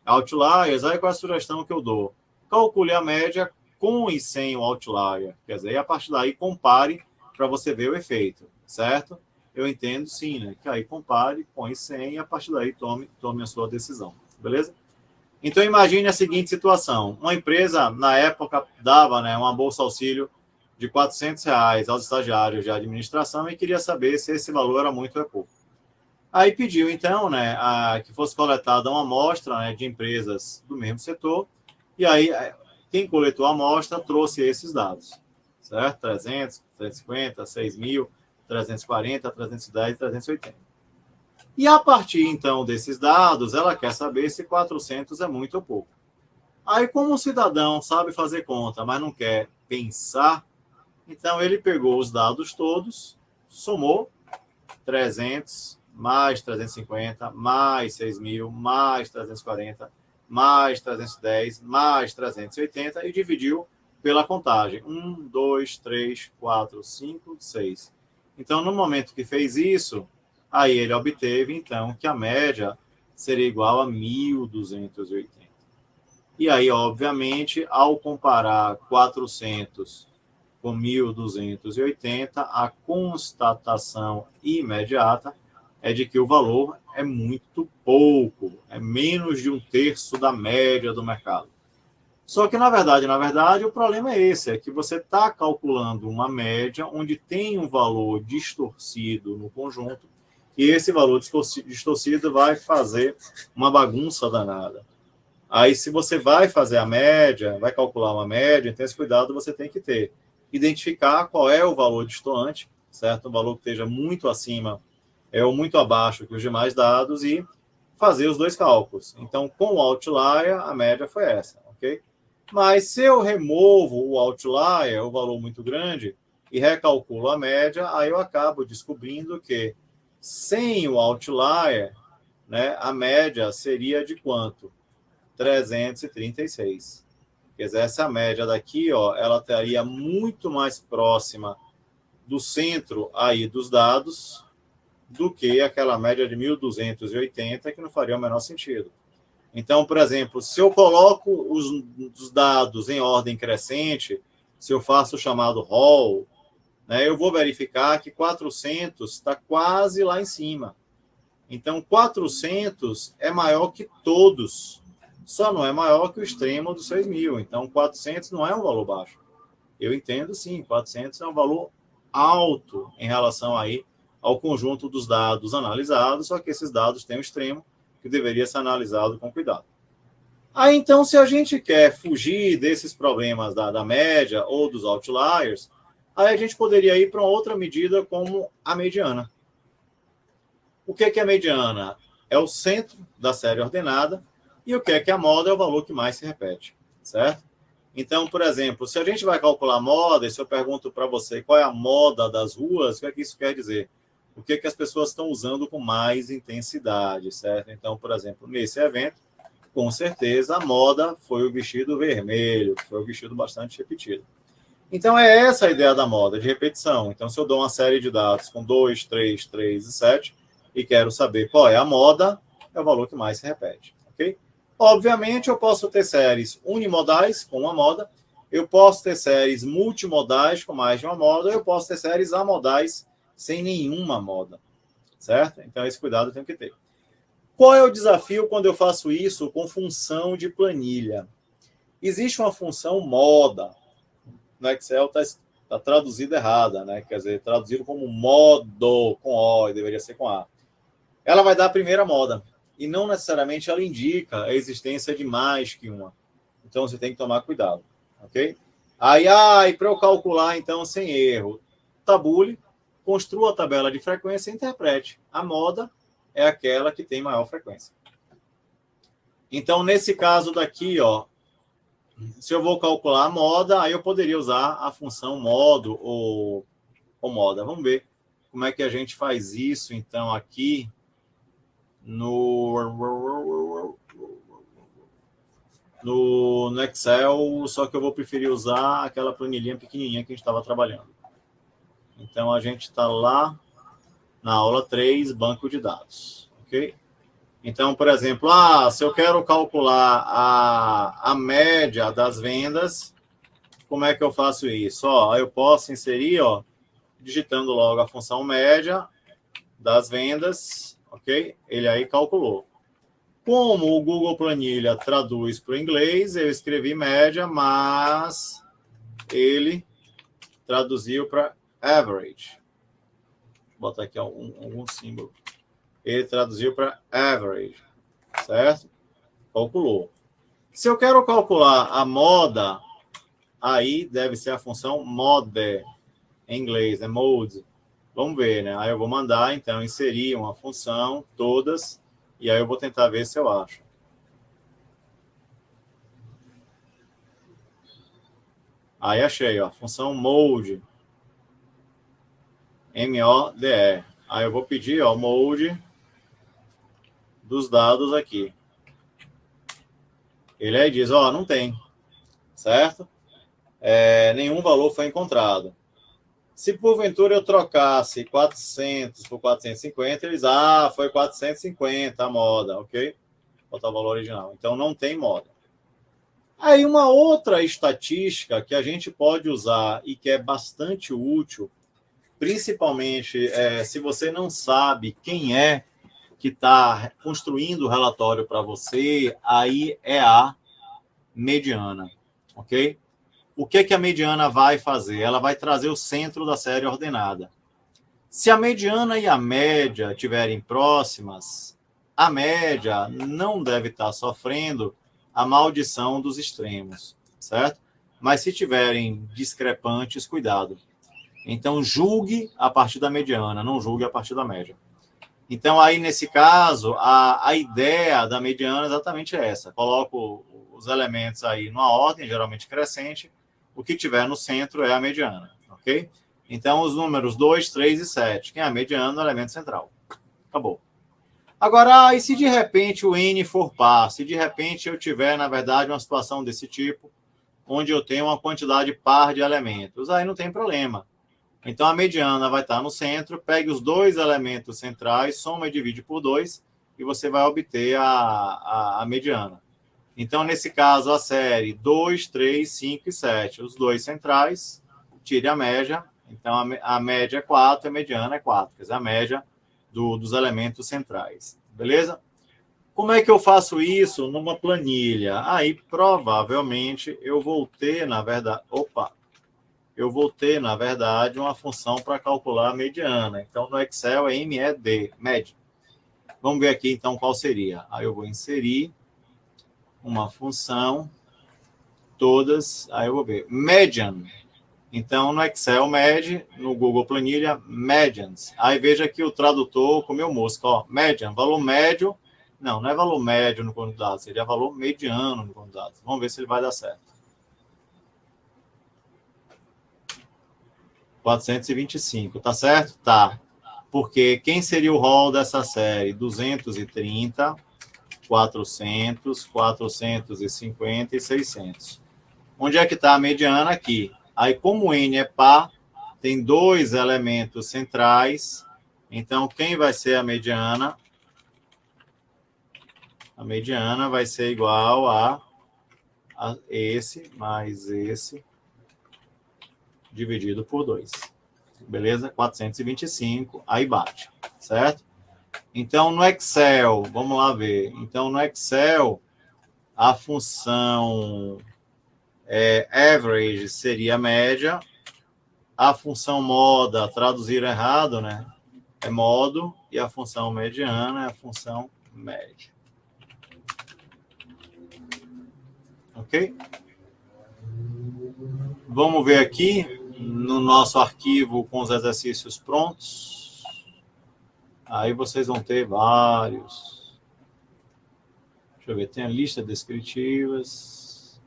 S3: outliers, aí qual é a sugestão que eu dou? Calcule a média com e sem o outlier. Quer dizer, e a partir daí compare para você ver o efeito, certo? Eu entendo sim, né? Que aí compare, põe 100 e a partir daí tome a sua decisão, beleza? Então imagine a seguinte situação. Uma empresa, na época, dava, né, uma bolsa auxílio de R$400 aos estagiários de administração e queria saber se esse valor era muito ou é pouco. Aí pediu, então, né, que fosse coletada uma amostra, né, de empresas do mesmo setor, e aí quem coletou a amostra trouxe esses dados, certo? 300, 350, 6.000, 340, 310, 380. E a partir, então, desses dados, ela quer saber se 400 é muito ou pouco. Aí, como o cidadão sabe fazer conta, mas não quer pensar, então ele pegou os dados todos, somou 300 mais 350, mais 6.000, mais 340, mais 310, mais 380 e dividiu pela contagem. 1, 2, 3, 4, 5, 6. Então, no momento que fez isso, aí ele obteve, então, que a média seria igual a 1.280. E aí, obviamente, ao comparar 400 com 1.280, a constatação imediata é de que o valor é muito pouco, é menos de 1/3 da média do mercado. Só que, na verdade, o problema é esse, é que você está calculando uma média onde tem um valor distorcido no conjunto, e esse valor distorcido vai fazer uma bagunça danada. Aí, se você vai fazer a média, vai calcular uma média, então esse cuidado você tem que ter. Identificar qual é o valor distoante, certo? Um valor que esteja muito acima ou muito abaixo que os demais dados e fazer os dois cálculos. Então, com o outlier, a média foi essa, ok? Mas se eu removo o outlier, o valor muito grande, e recalculo a média, aí eu acabo descobrindo que sem o outlier, né, a média seria de quanto? 336. Quer dizer, essa média daqui, ela estaria muito mais próxima do centro aí dos dados do que aquela média de 1.280, que não faria o menor sentido. Então, por exemplo, se eu coloco os dados em ordem crescente, se eu faço o chamado roll, né, eu vou verificar que 400 está quase lá em cima. Então, 400 é maior que todos, só não é maior que o extremo dos 6.000. Então, 400 não é um valor baixo. Eu entendo, sim, 400 é um valor alto em relação aí ao conjunto dos dados analisados, só que esses dados têm um extremo que deveria ser analisado com cuidado. Aí, então, se a gente quer fugir desses problemas da média ou dos outliers, aí a gente poderia ir para uma outra medida como a mediana. O que é a mediana? É o centro da série ordenada, e o que é a moda é o valor que mais se repete, certo? Então, por exemplo, se a gente vai calcular moda, e se eu pergunto para você qual é a moda das ruas, o que é que isso quer dizer? O que é que as pessoas estão usando com mais intensidade, certo? Então, por exemplo, nesse evento, com certeza a moda foi o vestido vermelho, que foi o vestido bastante repetido. Então, é essa a ideia da moda, de repetição. Então, se eu dou uma série de dados com 2, 3, 3 e 7, e quero saber qual é a moda, é o valor que mais se repete, ok? Obviamente, eu posso ter séries unimodais com uma moda, eu posso ter séries multimodais com mais de uma moda, eu posso ter séries amodais sem nenhuma moda, certo? Então, esse cuidado eu tenho que ter. Qual é o desafio quando eu faço isso com função de planilha? Existe uma função moda. No Excel está traduzido errada, né? Quer dizer, traduzido como modo, com O, e deveria ser com A. Ela vai dar a primeira moda. E não necessariamente ela indica a existência de mais que uma. Então, você tem que tomar cuidado, ok? Aí, para eu calcular, então, sem erro, tabule, construa a tabela de frequência e interprete. A moda é aquela que tem maior frequência. Então, nesse caso daqui, ó, se eu vou calcular a moda, aí eu poderia usar a função modo ou moda. Vamos ver como é que a gente faz isso, então, aqui no Excel, só que eu vou preferir usar aquela planilhinha pequenininha que a gente estava trabalhando. Então, a gente está lá na aula 3, banco de dados. Ok? Então, por exemplo, se eu quero calcular a média das vendas, como é que eu faço isso? Eu posso inserir, digitando logo a função média das vendas, ok? Ele aí calculou. Como o Google Planilha traduz para o inglês, eu escrevi média, mas ele traduziu para average. Vou botar aqui algum símbolo. Ele traduziu para average, certo? Calculou. Se eu quero calcular a moda, aí deve ser a função mode, em inglês, é mode. Vamos ver, né? Aí eu vou mandar, então, inserir uma função, todas, e aí eu vou tentar ver se eu acho. Aí achei, função mode, M-O-D-E. Aí eu vou pedir, mode dos dados aqui. Ele aí diz, não tem, certo? Nenhum valor foi encontrado. Se porventura eu trocasse 400 por 450, eles, foi 450 a moda, ok? Botar o valor original. Então, não tem moda. Aí, uma outra estatística que a gente pode usar e que é bastante útil, principalmente se você não sabe quem é que está construindo o relatório para você, aí é a mediana, ok? O que a mediana vai fazer? Ela vai trazer o centro da série ordenada. Se a mediana e a média estiverem próximas, a média não deve estar sofrendo a maldição dos extremos, certo? Mas se estiverem discrepantes, cuidado. Então, julgue a partir da mediana, não julgue a partir da média. Então, aí, nesse caso, a ideia da mediana é exatamente essa. Coloco os elementos aí numa ordem, geralmente crescente. O que tiver no centro é a mediana, ok? Então, os números 2, 3 e 7. Quem é a mediana é o elemento central. Acabou. Agora, e se de repente o N for par? Se de repente eu tiver, na verdade, uma situação desse tipo, onde eu tenho uma quantidade par de elementos, aí não tem problema. Então, a mediana vai estar no centro, pegue os dois elementos centrais, soma e divide por 2, e você vai obter a mediana. Então, nesse caso, a série 2, 3, 5 e 7. Os dois centrais, tire a média. Então, a média é 4, a mediana é 4. Quer dizer, a média dos elementos centrais. Beleza? Como é que eu faço isso numa planilha? Aí, provavelmente, eu vou ter, na verdade... uma função para calcular a mediana. Então, no Excel é MED, MED. Vamos ver aqui, então, qual seria. Aí eu vou inserir uma função, todas, aí eu vou ver, median. Então, no Excel, med, no Google Planilha, medians. Aí veja que o tradutor comeu mosca, median, valor médio. Não é valor médio no conjunto de dados, seria valor mediano no conjunto de dados. Vamos ver se ele vai dar certo. 425, tá certo? Tá. Porque quem seria o rol dessa série? 230, 400, 450 e 600. Onde é que está a mediana? Aqui. Aí, como o N é par, tem dois elementos centrais. Então, quem vai ser a mediana? A mediana vai ser igual a esse mais esse dividido por 2. Beleza? 425, aí bate, certo? Então, no Excel, vamos lá ver. Então, no Excel, a função average seria a média. A função moda, traduzir errado, né? É modo. E a função mediana é a função média. Ok? Vamos ver aqui. no nosso arquivo com os exercícios prontos. Aí vocês vão ter vários. Deixa eu ver, tem a lista descritivas.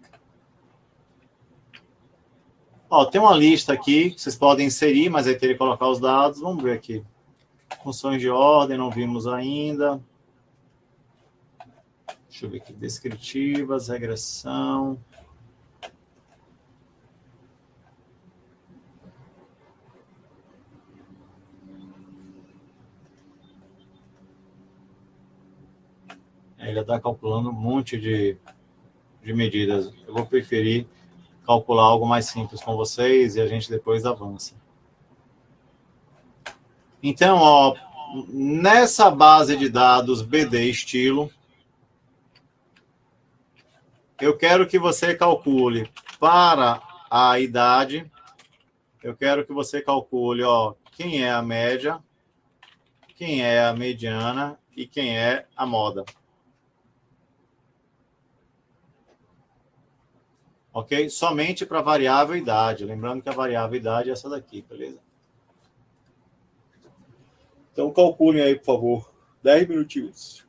S3: Ó, tem uma lista aqui que vocês podem inserir, mas aí teria que colocar os dados. Vamos ver aqui. Funções de ordem, não vimos ainda. Deixa eu ver aqui. Descritivas, regressão. Ele está calculando um monte de medidas. Eu vou preferir calcular algo mais simples com vocês e a gente depois avança. Então, ó, nessa base de dados BD estilo, eu quero que você calcule para a idade, eu quero que você calcule, ó, quem é a média, quem é a mediana e quem é a moda. Ok? Somente para a variável idade. Lembrando que a variável idade é essa daqui, beleza? Então, calculem aí, por favor. 10 minutinhos.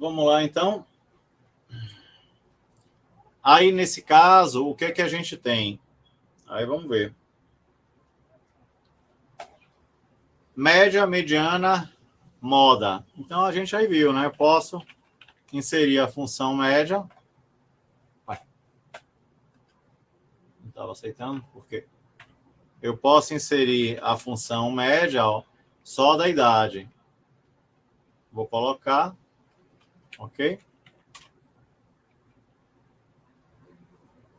S3: vamos lá, então. Aí, nesse caso, o que é que a gente tem? Aí, vamos ver. Média, mediana, moda. Então, a gente aí viu, né? Eu posso inserir a função média. Não estava aceitando, por quê? Eu posso inserir a função média, ó, só da idade. Vou colocar, ok?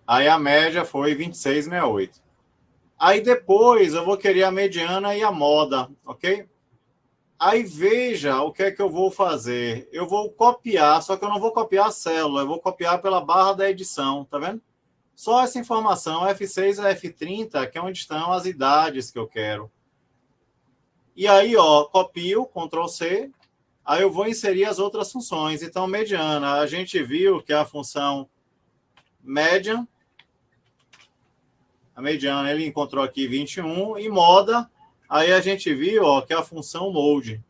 S3: Aí a média foi 26,68. Aí depois eu vou querer a mediana e a moda, ok? Aí veja o que é que eu vou fazer. Eu vou copiar, só que eu não vou copiar a célula, eu vou copiar pela barra da edição, tá vendo? Só essa informação, F6 a F30, que é onde estão as idades que eu quero. E aí, ó, copio, Ctrl C, aí eu vou inserir as outras funções. Então, mediana, a gente viu que é a função median. A mediana, ele encontrou aqui 21. E moda, aí a gente viu, ó, que é a função mode.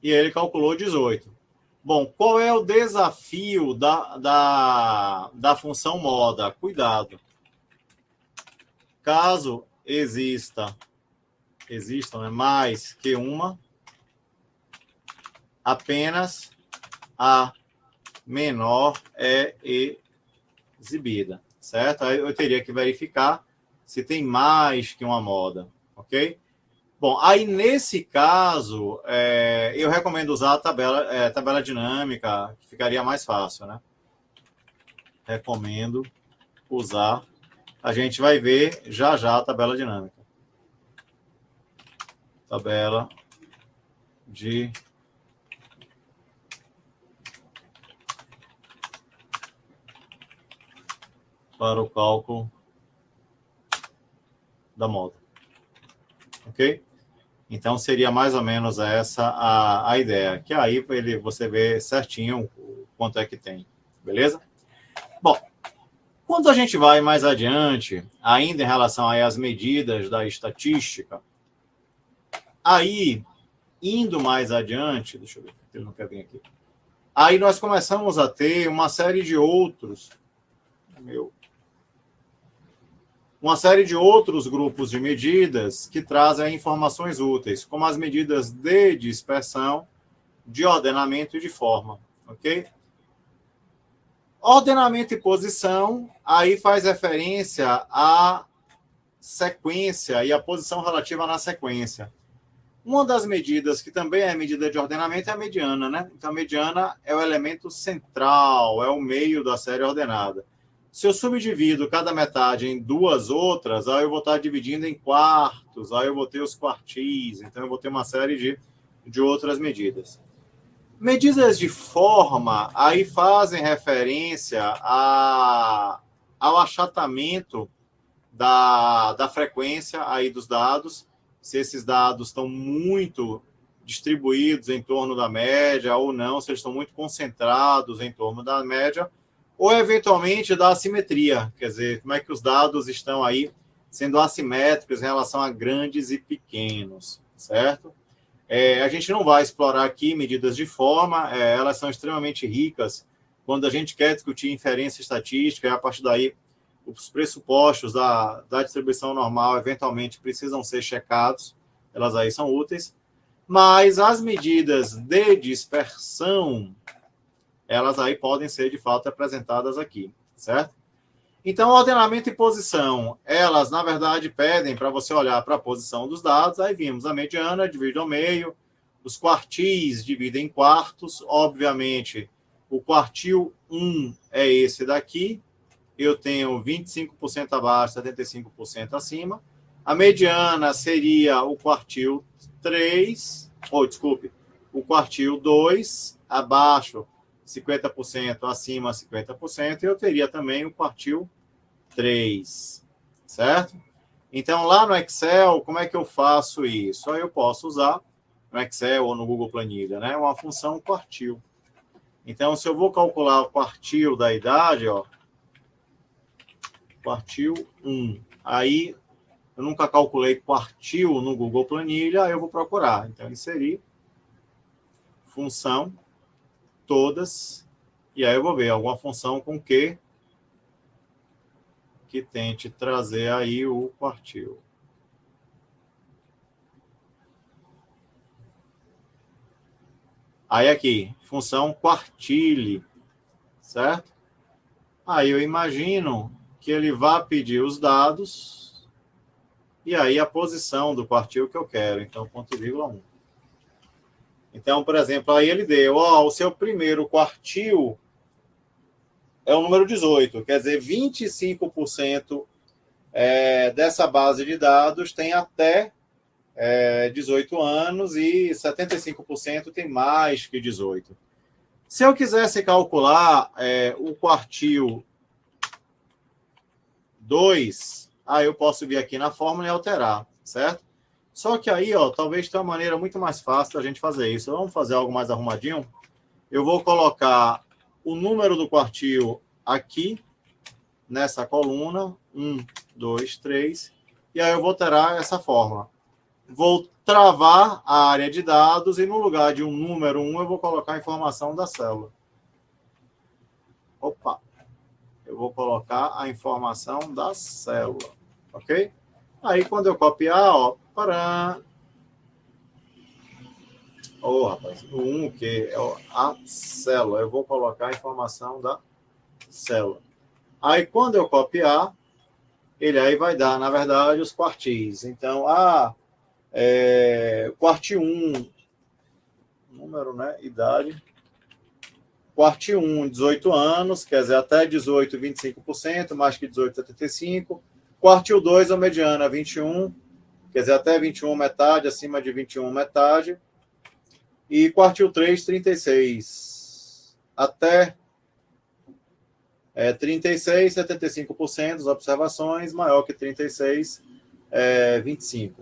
S3: E ele calculou 18. Bom, qual é o desafio da função moda? Cuidado. Caso existam, né, mais que uma, apenas a menor é exibida, certo? Aí eu teria que verificar se tem mais que uma moda, ok? Bom, aí nesse caso, eu recomendo usar a tabela dinâmica, que ficaria mais fácil, né? Recomendo usar. A gente vai ver já já a tabela dinâmica. Tabela de para o cálculo da moda. Ok? Então, seria mais ou menos essa a ideia. Que aí você vê certinho o quanto é que tem. Beleza? Bom, quando a gente vai mais adiante, ainda em relação aí às medidas da estatística, aí, indo mais adiante, deixa eu ver, ele não quer vir aqui. Aí nós começamos a ter uma série de outros, uma série de outros grupos de medidas que trazem informações úteis, como as medidas de dispersão, de ordenamento e de forma, ok? Ordenamento e posição, aí faz referência à sequência e à posição relativa na sequência. Uma das medidas que também é medida de ordenamento é a mediana, né? Então, a mediana é o elemento central, é o meio da série ordenada. Se eu subdivido cada metade em duas outras, aí eu vou estar dividindo em quartos, aí eu vou ter os quartis, então eu vou ter uma série de outras medidas. Medidas de forma, aí fazem referência ao achatamento da frequência aí dos dados, se esses dados estão muito distribuídos em torno da média ou não, se eles estão muito concentrados em torno da média, ou eventualmente da assimetria, quer dizer, como é que os dados estão aí sendo assimétricos em relação a grandes e pequenos, certo? A gente não vai explorar aqui medidas de forma, elas são extremamente ricas quando a gente quer discutir inferência estatística, e a partir daí os pressupostos da distribuição normal eventualmente precisam ser checados, elas aí são úteis, mas as medidas de dispersão, elas aí podem ser de fato apresentadas aqui, certo? Então, ordenamento e posição, elas, na verdade, pedem para você olhar para a posição dos dados, aí vimos a mediana, divide ao meio, os quartis dividem em quartos, obviamente, o quartil 1 é esse daqui, eu tenho 25% abaixo, 75% acima, a mediana seria o quartil 3, o quartil 2, abaixo 50%, acima 50%, e eu teria também o quartil 3, certo? Então, lá no Excel, como é que eu faço isso? Aí eu posso usar no Excel ou no Google Planilha, né? Uma função quartil. Então, se eu vou calcular o quartil da idade, ó, quartil 1, aí eu nunca calculei quartil no Google Planilha, aí eu vou procurar. Então, inserir função, todas, e aí eu vou ver alguma função com Q que tente trazer aí o quartil. Aí aqui, função quartile, certo? Aí eu imagino que ele vai pedir os dados e aí a posição do quartil que eu quero. Então, ponto e vírgula 1. Então, por exemplo, aí ele deu, o seu primeiro quartil é o número 18, quer dizer, 25% dessa base de dados tem até 18 anos e 75% tem mais que 18. Se eu quisesse calcular o quartil 2, aí eu posso vir aqui na fórmula e alterar, certo? Só que aí, talvez tenha uma maneira muito mais fácil da gente fazer isso. Vamos fazer algo mais arrumadinho? Eu vou colocar o número do quartil aqui, nessa coluna, 1, 2, 3, e aí eu vou alterar essa fórmula. Vou travar a área de dados e no lugar de um número 1, eu vou colocar a informação da célula. Opa! Eu vou colocar a informação da célula, ok? Aí, quando eu copiar, pará. Rapaz, o 1, que é a célula, eu vou colocar a informação da célula. Aí, quando eu copiar, ele aí vai dar, na verdade, os quartis. Então, quartil 1, número, né? Idade. Quartil 1, 18 anos, quer dizer, até 18, 25%, mais que 18, 75%. Quartil 2, a mediana, 21, quer dizer, até 21, metade, acima de 21, metade. E quartil 3, 36. Até 36, 75% das observações, maior que 36, 25%.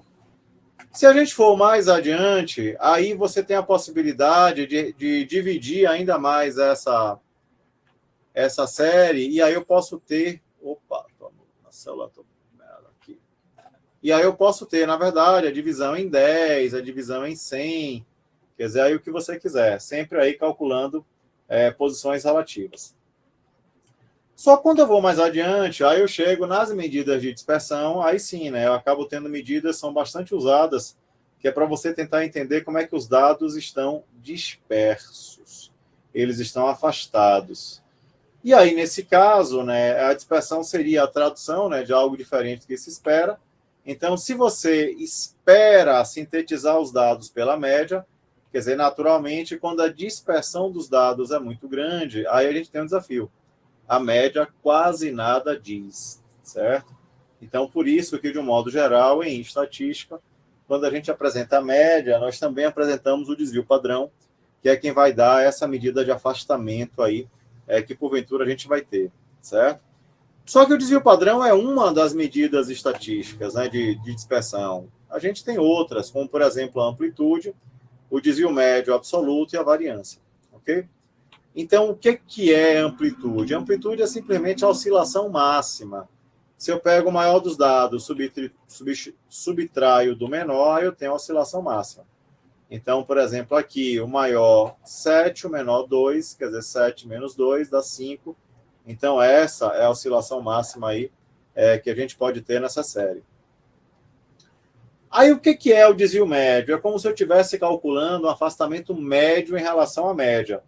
S3: Se a gente for mais adiante, aí você tem a possibilidade de dividir ainda mais essa série, e aí eu posso ter... Opa, a célula aqui. E aí eu posso ter, na verdade, a divisão em 10, a divisão em 100, quer dizer, aí o que você quiser, sempre aí calculando posições relativas. Só quando eu vou mais adiante, aí eu chego nas medidas de dispersão, aí sim, né? Eu acabo tendo medidas que são bastante usadas, que é para você tentar entender como é que os dados estão dispersos. Eles estão afastados. E aí, nesse caso, né, a dispersão seria a tradução, né, de algo diferente do que se espera. Então, se você espera sintetizar os dados pela média, quer dizer, naturalmente, quando a dispersão dos dados é muito grande, aí a gente tem um desafio. A média quase nada diz, certo? Então, por isso que, de um modo geral, em estatística, quando a gente apresenta a média, nós também apresentamos o desvio padrão, que é quem vai dar essa medida de afastamento aí, que porventura a gente vai ter, certo? Só que o desvio padrão é uma das medidas estatísticas, né, de dispersão. A gente tem outras, como, por exemplo, a amplitude, o desvio médio absoluto e a variância, ok? Então, o que é amplitude? A amplitude é simplesmente a oscilação máxima. Se eu pego o maior dos dados, subtraio do menor, eu tenho a oscilação máxima. Então, por exemplo, aqui, o maior 7, o menor 2, quer dizer, 7 menos 2 dá 5. Então, essa é a oscilação máxima aí, que a gente pode ter nessa série. Aí, o que é o desvio médio? É como se eu estivesse calculando um afastamento médio em relação à média.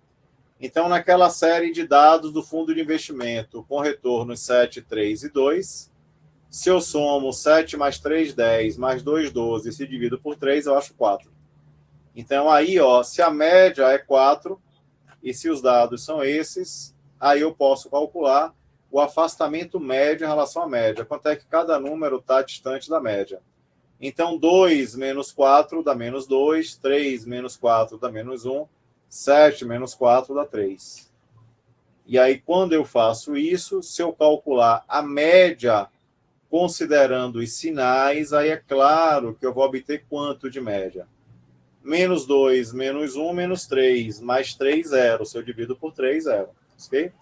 S3: Então, naquela série de dados do fundo de investimento com retornos 7, 3 e 2, se eu somo 7 mais 3, 10, mais 2, 12 e se divido por 3, eu acho 4. Então, aí, se a média é 4 e se os dados são esses, aí eu posso calcular o afastamento médio em relação à média. Quanto é que cada número está distante da média. Então, 2 menos 4 dá menos 2, 3 menos 4 dá menos 1, 7 menos 4 dá 3. E aí, quando eu faço isso, se eu calcular a média considerando os sinais, aí é claro que eu vou obter quanto de média? Menos 2, menos 1, menos 3, mais 3, 0. Se eu divido por 3, 0. Ok?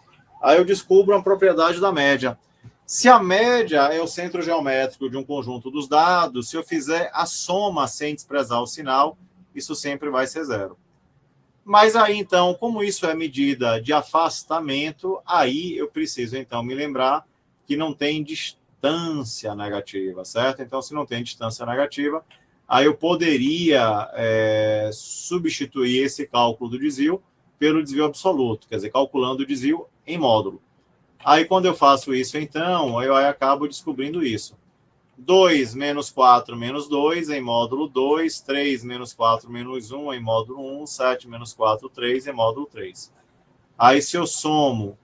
S3: Aí eu descubro uma propriedade da média. Se a média é o centro geométrico de um conjunto dos dados, se eu fizer a soma sem desprezar o sinal, isso sempre vai ser 0. Mas aí, então, como isso é medida de afastamento, aí eu preciso, então, me lembrar que não tem distância negativa, certo? Então, se não tem distância negativa, aí eu poderia substituir esse cálculo do desvio pelo desvio absoluto, quer dizer, calculando o desvio em módulo. Aí, quando eu faço isso, então, eu acabo descobrindo isso. 2 menos 4 menos 2 em módulo 2, 3 menos 4 menos 1 em módulo 1, 7 menos 4, 3 em módulo 3. Aí, se eu somo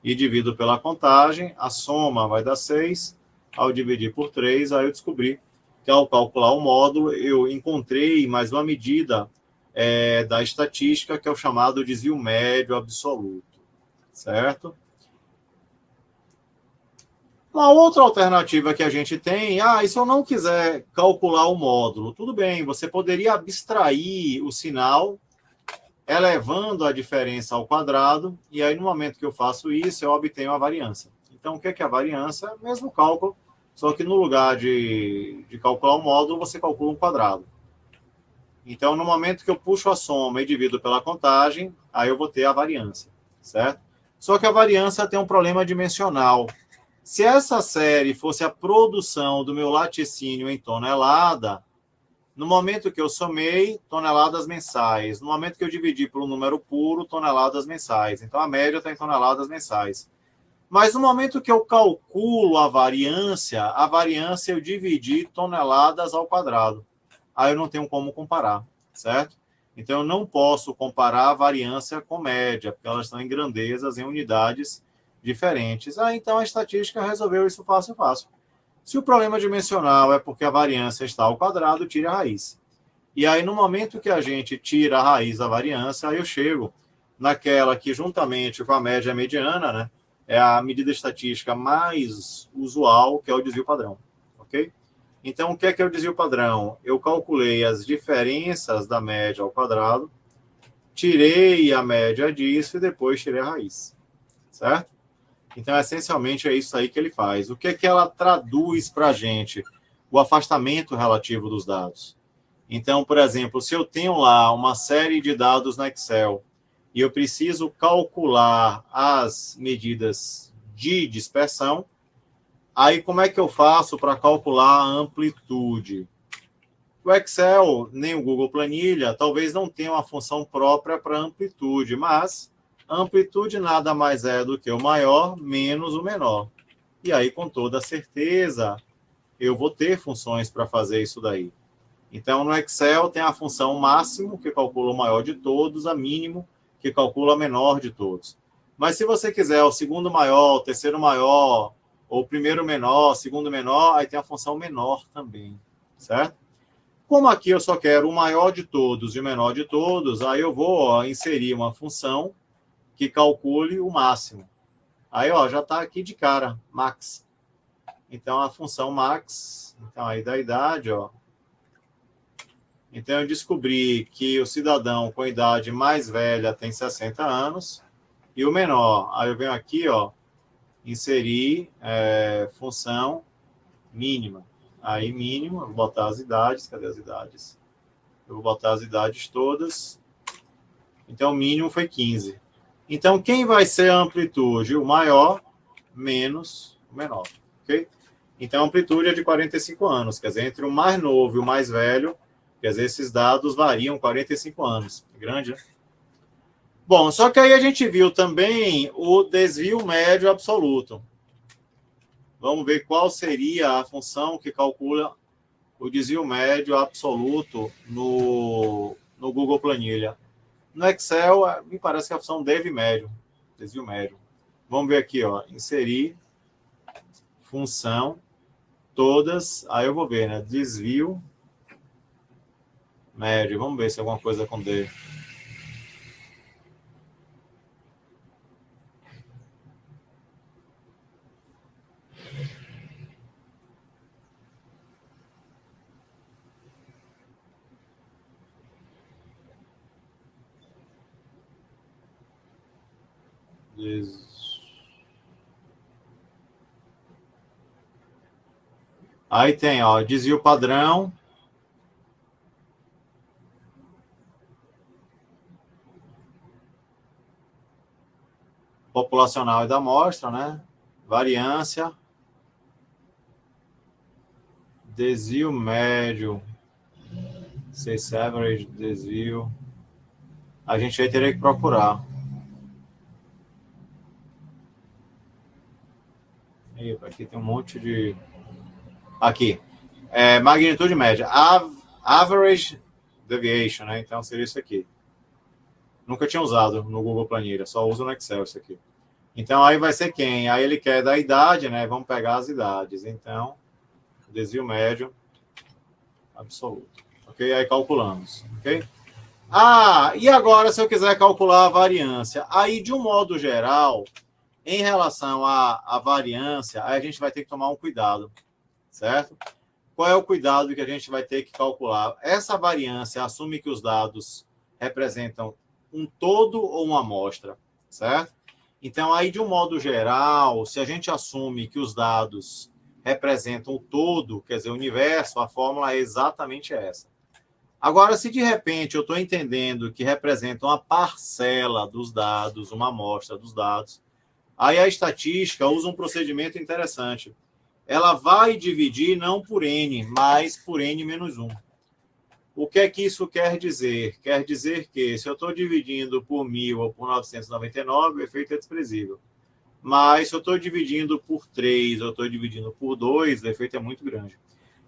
S3: e divido pela contagem, a soma vai dar 6. Ao dividir por 3, aí eu descobri que ao calcular o módulo, eu encontrei mais uma medida da estatística, que é o chamado desvio médio absoluto, certo? Uma outra alternativa que a gente tem, e se eu não quiser calcular o módulo, tudo bem, você poderia abstrair o sinal, elevando a diferença ao quadrado, e aí no momento que eu faço isso, eu obtenho a variância. Então, o que é a variância? Mesmo cálculo, só que no lugar de calcular o módulo, você calcula um quadrado. Então, no momento que eu puxo a soma e divido pela contagem, aí eu vou ter a variância, certo? Só que a variância tem um problema dimensional. Se essa série fosse a produção do meu laticínio em tonelada, no momento que eu somei, toneladas mensais. No momento que eu dividi por um número puro, toneladas mensais. Então, a média está em toneladas mensais. Mas no momento que eu calculo a variância eu dividi toneladas ao quadrado. Aí eu não tenho como comparar, certo? Então, eu não posso comparar a variância com média, porque elas estão em grandezas, em unidades diferentes. Então, a estatística resolveu isso fácil. Se o problema dimensional é porque a variância está ao quadrado, tire a raiz. E aí, no momento que a gente tira a raiz da variância, aí eu chego naquela que, juntamente com a média e a mediana, né, é a medida estatística mais usual, que é o desvio padrão. Ok? Então, o que é o desvio padrão? Eu calculei as diferenças da média ao quadrado, tirei a média disso e depois tirei a raiz. Certo? Então, essencialmente, é isso aí que ele faz. O que é que ela traduz para a gente? O afastamento relativo dos dados. Então, por exemplo, se eu tenho lá uma série de dados no Excel e eu preciso calcular as medidas de dispersão, aí como é que eu faço para calcular a amplitude? O Excel, nem o Google Planilha, talvez não tenha uma função própria para amplitude, mas a amplitude nada mais é do que o maior menos o menor. E aí, com toda certeza, eu vou ter funções para fazer isso daí. Então, no Excel tem a função máximo, que calcula o maior de todos, a mínimo, que calcula o menor de todos. Mas se você quiser o segundo maior, o terceiro maior, ou o primeiro menor, o segundo menor, aí tem a função menor também, certo? Como aqui eu só quero o maior de todos e o menor de todos, aí eu vou inserir uma função que calcule o máximo. Aí, já está aqui de cara, max. Então, a função max, então aí da idade, Então, eu descobri que o cidadão com idade mais velha tem 60 anos e o menor. Aí eu venho aqui, inserir função mínima. Aí, mínimo, eu vou botar as idades. Cadê as idades? Eu vou botar as idades todas. Então, o mínimo foi 15. Então, quem vai ser a amplitude? O maior menos o menor, ok? Então, a amplitude é de 45 anos. Quer dizer, entre o mais novo e o mais velho, quer dizer, esses dados variam 45 anos. Grande, né? Bom, só que aí a gente viu também o desvio médio absoluto. Vamos ver qual seria a função que calcula o desvio médio absoluto no Google Planilha. No Excel, me parece que a função desvio médio. Vamos ver aqui, inserir função, todas, aí eu vou ver, né? Desvio médio. Vamos ver se é alguma coisa com D. Aí tem, desvio padrão. populacional e da amostra, né? Variância, desvio médio, Case average, desvio. A gente vai ter que procurar. E aqui tem um monte de... Aqui. Magnitude média. Average deviation, né? Então seria isso aqui. Nunca tinha usado no Google Planilha, só uso no Excel isso aqui. Então aí vai ser quem? Aí ele quer da idade, né? Vamos pegar as idades. Então, desvio médio absoluto. Ok? Aí calculamos. Ok? E agora se eu quiser calcular a variância? Aí, de um modo geral, em relação à variância, aí a gente vai ter que tomar um cuidado, certo? Qual é o cuidado que a gente vai ter que calcular? Essa variância assume que os dados representam um todo ou uma amostra, certo? Então, aí, de um modo geral, se a gente assume que os dados representam o todo, quer dizer, o universo, a fórmula é exatamente essa. Agora, se de repente eu estou entendendo que representa uma parcela dos dados, uma amostra dos dados, aí a estatística usa um procedimento interessante. Ela vai dividir não por N, mas por N menos 1. O que é que isso quer dizer? Quer dizer que se eu estou dividindo por 1.000 ou por 999, o efeito é desprezível. Mas se eu estou dividindo por 3 ou estou dividindo por 2, o efeito é muito grande.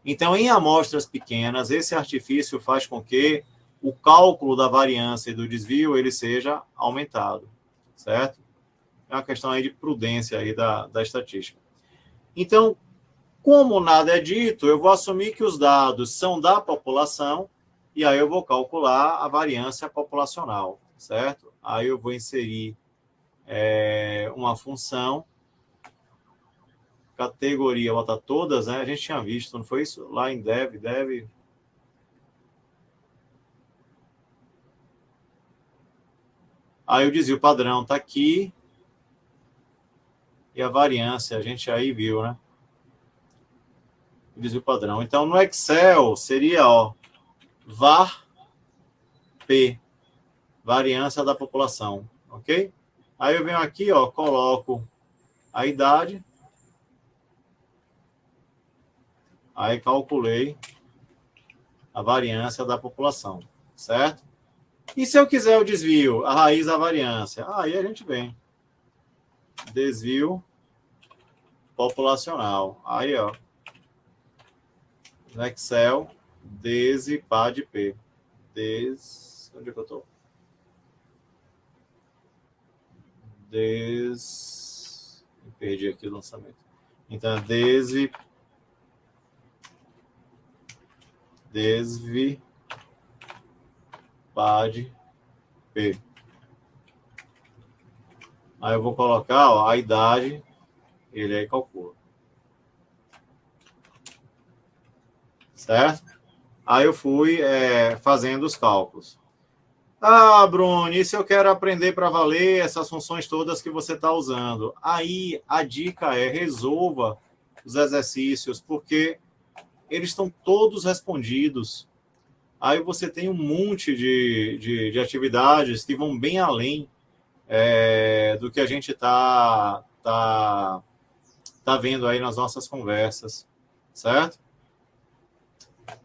S3: Então, em amostras pequenas, esse artifício faz com que o cálculo da variância e do desvio ele seja aumentado, certo? É uma questão aí de prudência aí da estatística. Então, como nada é dito, eu vou assumir que os dados são da população e aí eu vou calcular a variância populacional, certo? Aí eu vou inserir uma função, categoria, botar todas, né? A gente tinha visto, não foi isso? Lá em dev. Aí o desvio padrão está aqui. E a variância, a gente aí viu, né? O desvio padrão. Então, no Excel, seria, var P, variância da população, ok? Aí eu venho aqui, coloco a idade. Aí calculei a variância da população, certo? E se eu quiser o desvio, a raiz da variância? Aí a gente vem. Desvio populacional. Aí, no Excel, desipar de P. Onde é que eu estou? Perdi aqui o lançamento. Então, desvipad P. Aí eu vou colocar a idade, ele aí calcula. Certo? Aí eu fui fazendo os cálculos. Bruno, e se eu quero aprender para valer essas funções todas que você está usando? Aí a dica é resolva os exercícios, porque eles estão todos respondidos. Aí você tem um monte de atividades que vão bem além do que a gente tá vendo aí nas nossas conversas, certo?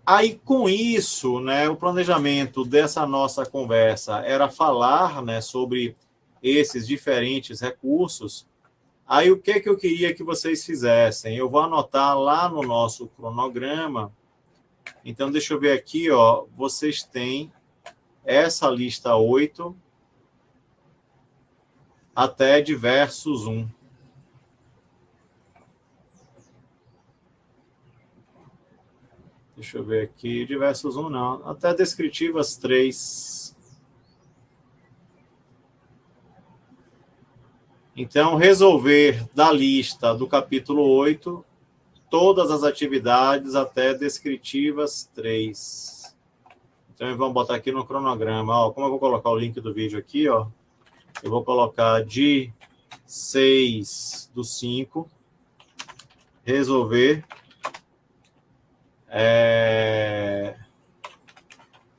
S3: Aí, com isso, né, o planejamento dessa nossa conversa era falar, né, sobre esses diferentes recursos. Aí, o que eu queria que vocês fizessem? Eu vou anotar lá no nosso cronograma. Então, deixa eu ver aqui, vocês têm essa lista 8 até diversos 1. Deixa eu ver aqui, diversos 1 não, até descritivas 3. Então, resolver da lista do capítulo 8 todas as atividades até descritivas 3. Então, vamos botar aqui no cronograma. Como eu vou colocar o link do vídeo aqui, eu vou colocar de 6/5, resolver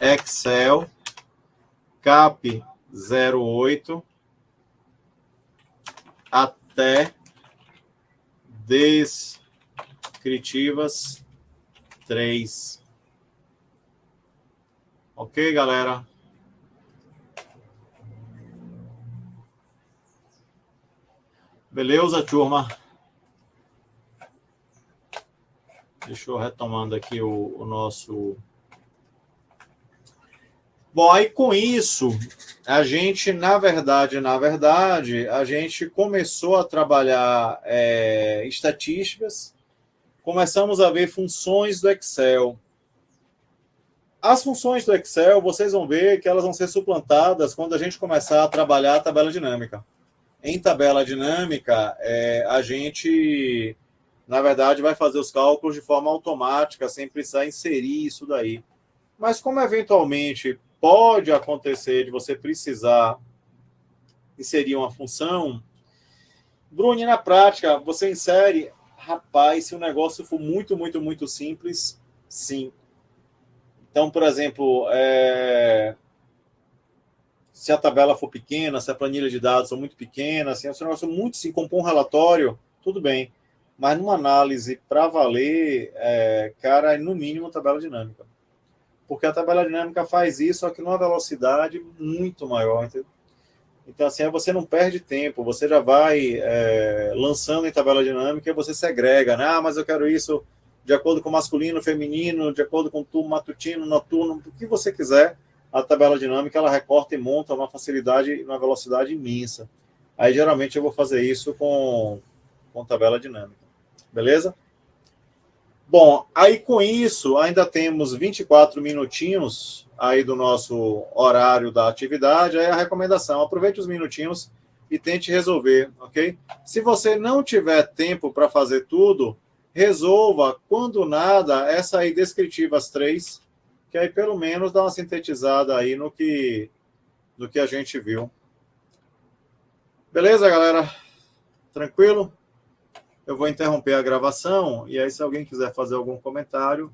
S3: Excel CAP 08 até descritivas 3. Ok, galera? Beleza, turma? Deixa eu retomando aqui o nosso... Bom, aí com isso, a gente, na verdade, a gente começou a trabalhar estatísticas, começamos a ver funções do Excel. As funções do Excel, vocês vão ver que elas vão ser suplantadas quando a gente começar a trabalhar a tabela dinâmica. Em tabela dinâmica, a gente, na verdade, vai fazer os cálculos de forma automática, sem precisar inserir isso daí. Mas como eventualmente pode acontecer de você precisar inserir uma função, Bruni, na prática, você insere, rapaz, se o negócio for muito, muito, muito simples, sim. Então, por exemplo, se a tabela for pequena, se a planilha de dados for muito pequena, se é um negócio muito sim, compor um relatório, tudo bem. Mas numa análise para valer, cara, no mínimo tabela dinâmica. Porque a tabela dinâmica faz isso, só que numa velocidade muito maior. Entendeu? Então, assim, você não perde tempo, você já vai lançando em tabela dinâmica e você segrega, né? Ah, mas eu quero isso de acordo com masculino, feminino, de acordo com turno matutino, noturno, o que você quiser. A tabela dinâmica, ela recorta e monta uma facilidade, uma velocidade imensa. Aí, geralmente, eu vou fazer isso com tabela dinâmica. Beleza? Bom, aí com isso, ainda temos 24 minutinhos aí do nosso horário da atividade. Aí a recomendação, aproveite os minutinhos e tente resolver, ok? Se você não tiver tempo para fazer tudo, resolva, quando nada, essa aí descritivas 3, que aí pelo menos dá uma sintetizada aí no que a gente viu. Beleza, galera? Tranquilo? Eu vou interromper a gravação e aí se alguém quiser fazer algum comentário,